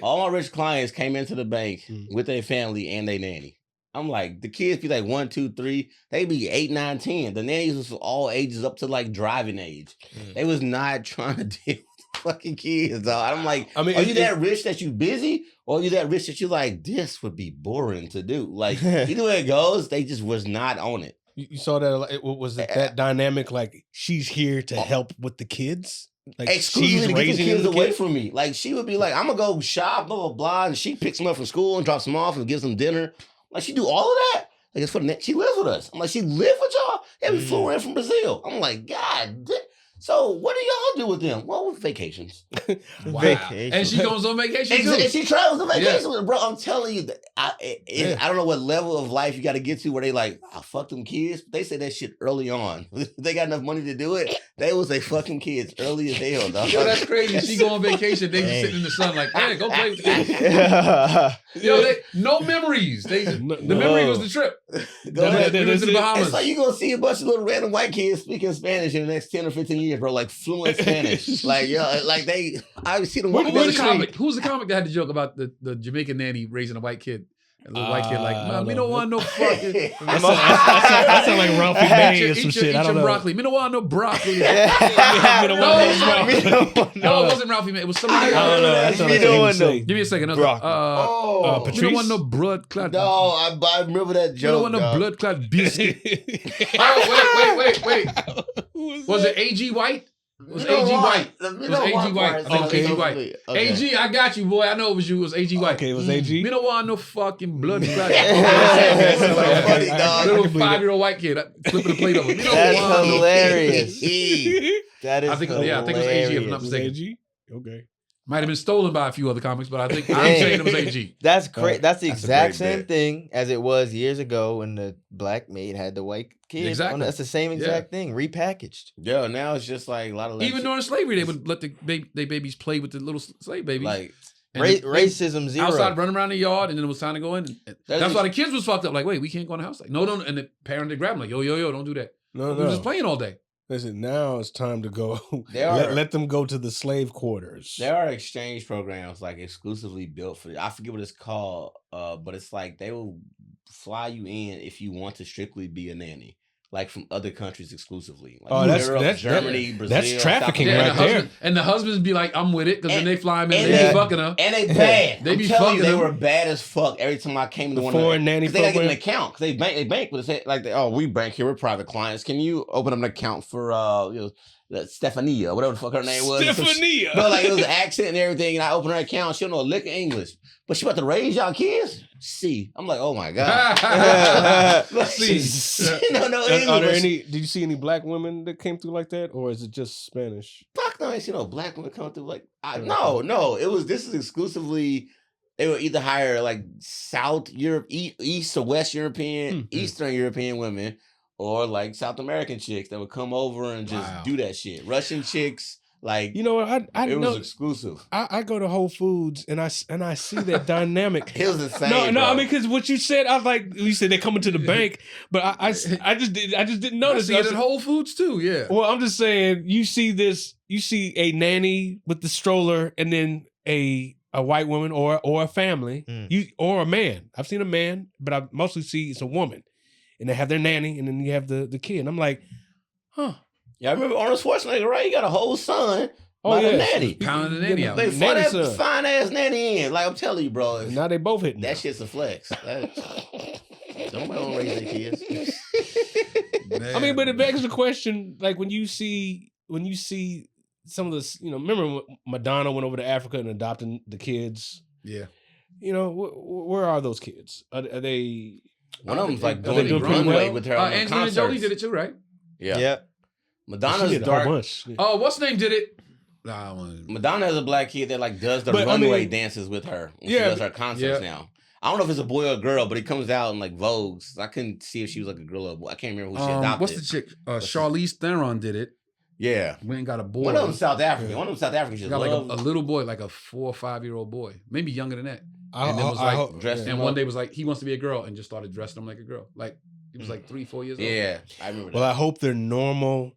All my rich clients came into the bank with their family and their nanny. I'm like, the kids be like 1, 2, 3. They be 8, 9, 10. The nannies was all ages up to like driving age. They was not trying to deal with fucking kids, dog. I'm like, I mean, are you that rich that you busy, or are you that rich that you like this would be boring to do? Like, either way it goes, they just was not on it. You saw that? Was it that dynamic? Like she's here to help with the kids. Like she's raising the kids away from me. Like she would be like, "I'm gonna go shop, blah blah blah," and she picks them up from school and drops them off and gives them dinner. Like she do all of that. Like it's for the she lives with us. I'm like, she live with y'all. Yeah, we flew in from Brazil. I'm like, God. So what do y'all do with them? Well, with vacations. Wow. Vacation. And she goes on vacation too. And she travels on vacation with bro. I'm telling you, I don't know what level of life you got to get to where they like, I fuck them kids. They say that shit early on. They got enough money to do it. They will say fucking kids early as hell, dog. Yo, that's crazy. She go on vacation. They just sitting in the sun like, hey, go play with the kids. Yo, no memories. The memory was the trip. Go ahead. To the Bahamas. It's like you gonna see a bunch of little random white kids speaking Spanish in the next 10 or 15 years, bro. Like fluent Spanish. Like, yo, like I see them. Who's the comic that had the joke about the Jamaican nanny raising a white kid? A little white kid like, we don't want no fucking. I sound like Ralphie May or some shit. I don't know. Broccoli. We don't want no broccoli. No, it wasn't Ralphie May. It was somebody. I don't know. Give me a second. Patrice? We don't want no blood clot. No, I remember that joke. We don't want no blood clot biscuit. Wait. Was it A.G. White? It was A.G. White. It was A.G. White. A.G. White. A.G., I got you, boy. I know it was you. It was A.G. White. Okay, it was A.G. We don't want no fucking blood clot. Funny, dog. Little 5-year-old white kid flipping the plate over. That's hilarious. That is I think it was A.G. if I'm not mistaken. A.G.? Okay. Might have been stolen by a few other comics, but I'm saying it was A.G. That's great. That's the exact same thing as it was years ago when the black maid had the white kid. Exactly. That's the same exact thing, repackaged. Yeah, now it's just like a lot of even during slavery, they would let the babies play with the little slave babies. Like racism zero. Outside running around the yard, and then it was time to go in. That's why the kids was fucked up. Like, wait, we can't go in the house. Like, no, and the parent would grab them like, yo, don't do that. No, we were just playing all day. Listen, now it's time to go. Let them go to the slave quarters. There are exchange programs like exclusively built for. I forget what it's called, but it's like they will fly you in if you want to strictly be a nanny, like from other countries exclusively. Like Europe, Germany, Brazil. That's trafficking right there. And the husbands be like, "I'm with it," because then they fly them in, they be fucking her, and they bad. They be fucking. They were bad as fuck every time I came to one foreign nanny program. They gotta get an account because they bank, but it's like we bank here. We're private clients. Can you open up an account for Stefania, whatever the fuck her name was? Stefania. But like it was an accent and everything, and I opened her account. She don't know a lick of English, but she about to raise y'all kids. See, I'm like, oh my god. See, no English. Are there any? Did you see any black women that came through like that, or is it just Spanish? Fuck no, I ain't seen no black women come through like. No. This is exclusively. They would either hire like South Europe, East or West European, Eastern European women, or like South American chicks that would come over and just do that shit. Russian chicks. Like, you know what? It was exclusive. I go to Whole Foods and I see that dynamic. It was insane. No. I mean, because what you said, I was like, you said they coming to the bank, but I just didn't notice. I see it at Whole Foods too. Yeah. Well, I'm just saying, you see a nanny with the stroller, and then a white woman or a family, or a man. I've seen a man, but I mostly see it's a woman, and they have their nanny, and then you have the kid. And I'm like, huh. Yeah, I remember Arnold Schwarzenegger, right? He got a whole son Oh yeah, nanny. Pounding the nanny out. They fought that fine ass nanny in. Like I'm telling you, bro. Now they both hitting. That shit's a flex. Don't raise their kids. I mean, but it begs the question, like when you see some of the, remember when Madonna went over to Africa and adopted the kids? Yeah. Where are those kids? Are they? One of them's like doing the runway with her. Angelina Jolie did it too, right? Yeah. Madonna's dark. Oh, what's the name did it? Madonna has a black kid that like does the runway dances with her. She does her concerts now. I don't know if it's a boy or a girl, but he comes out in like Vogues. I couldn't see if she was like a girl or a boy. I can't remember who she adopted. What's the chick? Charlize Theron did it. Yeah. We ain't got a boy. One of them South African. One of them South African. She got like a little boy, like a 4 or 5 year old boy, maybe younger than that. And then was like dressed. And one day was like he wants to be a girl and just started dressing him like a girl. Like he was like 3, 4 years old. Yeah, I remember. Well, I hope they're normal.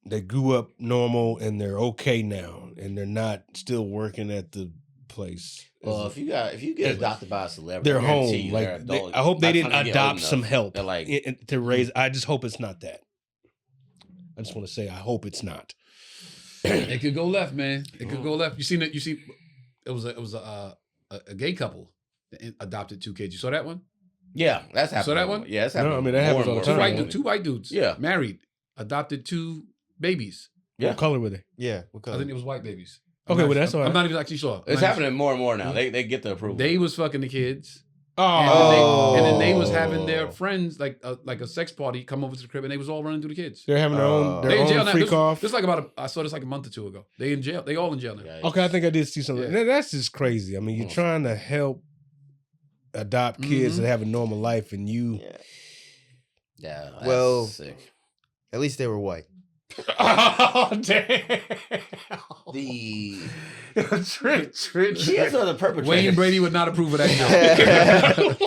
They grew up normal and they're okay now, and they're not still working at the place. Well, if you get adopted by a celebrity, they're home. Like I hope they didn't adopt some help to raise. I just hope it's not that. I just want to say I hope it's not. It could go left, man. It could go left. You seen it? You see, it was a gay couple that adopted 2 kids. You saw that one? Yeah, that's happening. Saw that one? Yeah, that's happening. No, I mean that happens all the time. 2 white dudes. Yeah, married, adopted 2 babies. Yeah. What color were they? Yeah, what color? I think it was white babies. Okay, well that's all right. I'm not even actually sure. It's happening more and more now. They get the approval. They was fucking the kids. Oh, and then they was having their friends like a sex party come over to the crib, and they was all running through the kids. They're having their own freak off. This like I saw this like a month or 2 ago. They in jail. They all in jail now. Yeah, okay, I think I did see something. Yeah. That's just crazy. I mean, you're trying to help adopt kids that have a normal life, and you. Yeah. Well, sick. At least they were white. Oh damn! Trent. Kids are the perpetrators. Wayne Brady would not approve of that joke.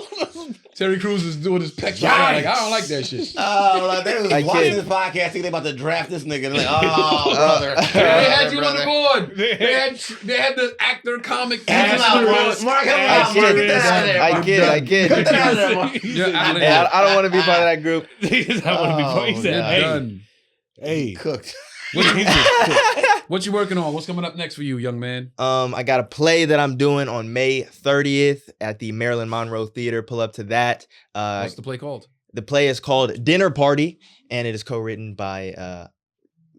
Terry Crews is doing his peck. Like, I don't like that shit. Oh, like they was watching this podcast, thinking they about to draft this nigga. Like, oh, brother. They had you on the board. They had the actor, comic. Mark, I get. Get that out of there, Mark. I don't want to be part of that group. I want to be part. He said, done. Hey, cooked. What you working on? What's coming up next for you, young man? I got a play that I'm doing on May 30th at the Marilyn Monroe Theater. Pull up to that. What's the play called? The play is called Dinner Party, and it is co-written by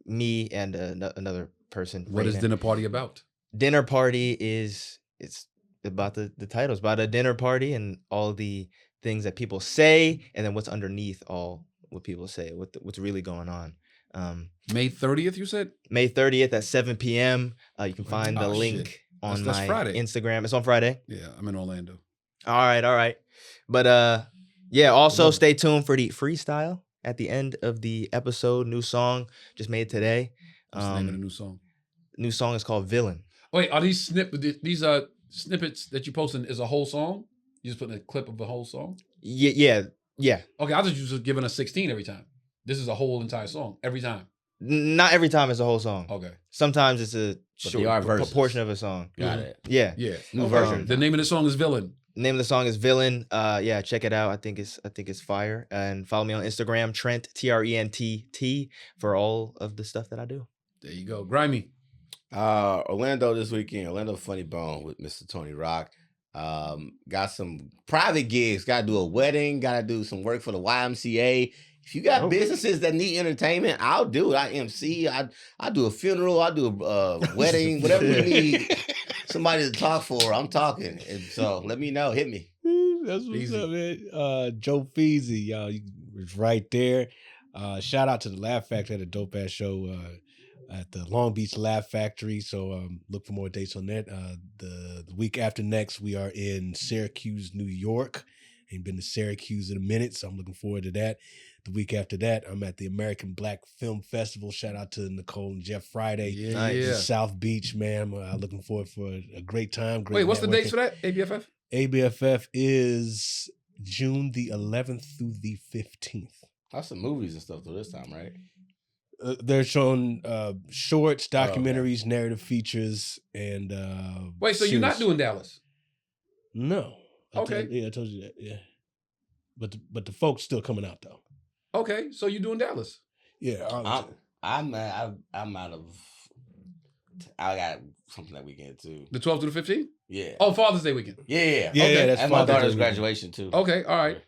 me and another person. What is Dinner Party about? Dinner Party it's about the title. It's about a dinner party and all the things that people say, and then what's underneath all what people say, what's really going on. May 30th, you said? May 30th at 7 p.m. You can find the link on my Instagram. It's on Friday. Yeah, I'm in Orlando. All right. But also stay tuned for the freestyle at the end of the episode. New song just made today. What's the name of the new song? New song is called Villain. Wait, are these snippets that you posting is a whole song? You just putting a clip of the whole song? Yeah. Okay, I thought you was giving us 16 every time. This is a whole entire song every time. Not every time it's a whole song. Okay. Sometimes it's a short portion of a song. Got it. Yeah. New version. The name of the song is Villain. Name of the song is Villain. Check it out. I think it's fire. And follow me on Instagram, Trent, TRENTT, for all of the stuff that I do. There you go. Grimey. Orlando this weekend. Orlando Funny Bone with Mr. Tony Rock. Got some private gigs. Got to do a wedding. Got to do some work for the YMCA. If you got businesses that need entertainment, I'll do it. I MC. I do a funeral. I do a wedding. Whatever you need somebody to talk for, I'm talking. And so let me know. Hit me. That's what's up, man. Joe Feezy, y'all, was right there. Shout out to the Laugh Factory at a dope ass show at the Long Beach Laugh Factory. So look for more dates on that. The week after next, we are in Syracuse, New York. Ain't been to Syracuse in a minute, so I'm looking forward to that. The week after that, I'm at the American Black Film Festival. Shout out to Nicole and Jeff Friday. Yeah. South Beach, man. I'm looking forward for a great time. Wait, what's the dates for that? ABFF? ABFF is June the 11th through the 15th. That's some movies and stuff though this time, right? They're showing shorts, documentaries, narrative features, and wait, so you're not doing Dallas? No. Okay. I told you that. Yeah. But the folks still coming out though. Okay, so you're doing Dallas? Yeah. I'm out of I got something that weekend too. The 12th through the 15th? Yeah. Oh, Father's Day weekend. Yeah. Okay. That's and my daughter's graduation too. Okay, all right.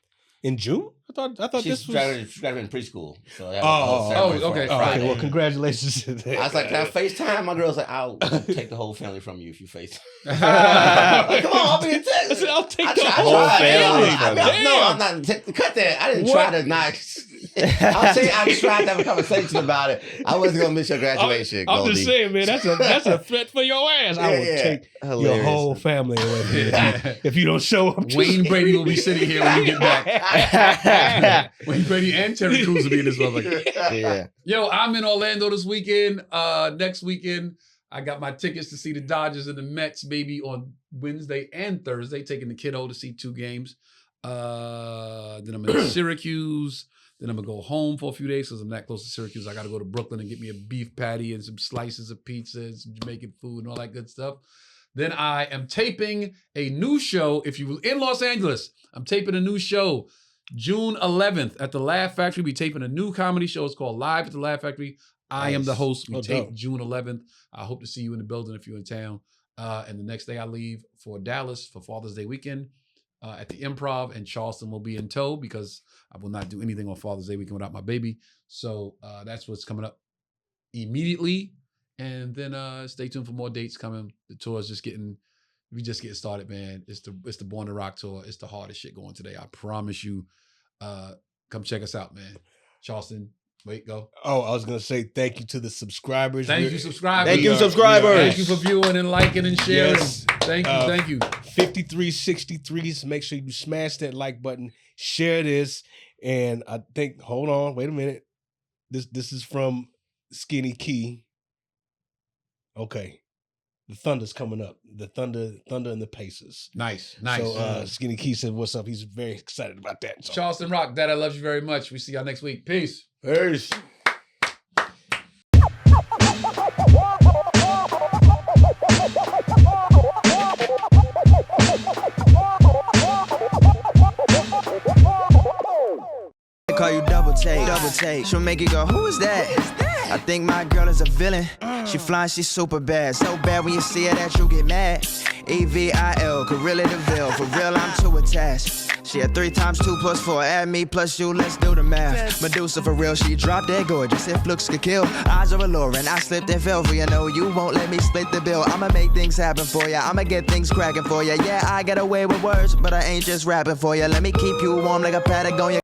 In June? I thought She's this was graduated in preschool. So okay. Okay, well, congratulations to that. I was like, can I FaceTime? My girl's like, I'll take the whole family from you if you FaceTime. Like, come on, I'll be in Texas. I'll take the whole family. I'm not cut that. I didn't try to not. I'll say I tried to have a conversation about it. I wasn't gonna miss your graduation. I'm just saying, man, that's a threat for your ass. I will take your whole family away from you if you don't show up. Wayne Brady will be sitting here when you get back. Wayne Brady and Terry Crews will be in this motherfucker. Yeah. Yo, I'm in Orlando this weekend. Next weekend, I got my tickets to see the Dodgers and the Mets, baby, on Wednesday and Thursday. Taking the kiddo to see 2 games. Then I'm in Syracuse. Then I'm going to go home for a few days because I'm that close to Syracuse. I got to go to Brooklyn and get me a beef patty and some slices of pizza and some Jamaican food and all that good stuff. Then I am taping a new show. If you were in Los Angeles, I'm taping a new show June 11th at the Laugh Factory. We're taping a new comedy show. It's called Live at the Laugh Factory. I am the host. We tape June 11th. I hope to see you in the building if you're in town. And the next day I leave for Dallas for Father's Day weekend. At the Improv, and Charleston will be in tow because I will not do anything on Father's Day weekend without my baby. So that's what's coming up immediately. And then stay tuned for more dates coming. The tour is we just getting started, man. It's the Born to Rock tour. It's the hardest shit going today. I promise you. Come check us out, man. Charleston. Wait, go. Oh, I was going to say thank you to the subscribers. Thank you, subscribers. Thank you, subscribers. Thank you for viewing and liking and sharing. Yes. Thank you. 5363s. Make sure you smash that like button. Share this. And I think, hold on, wait a minute. This is from Skinny Key. Okay. The Thunder's coming up. The Thunder and the Pacers. Nice. So Skinny Key said, what's up? He's very excited about that. So. Charleston Rock, Dad, I love you very much. We see y'all next week. Peace. Peace. I call you double take. She'll make you go, who is that? I think my girl is a villain. She fly, she's super bad. So bad when you see her that you get mad. EVIL, Gorilla DeVille. For real, I'm too attached. She had 3 times 2 plus 4. Add me plus you, let's do the math. Medusa for real, she dropped dead gorgeous. If looks could kill, eyes are alluring. I slipped and fell for you, know you won't let me split the bill. I'ma make things happen for ya. I'ma get things cracking for ya. Yeah, I get away with words, but I ain't just rapping for ya. Let me keep you warm like a Patagonia.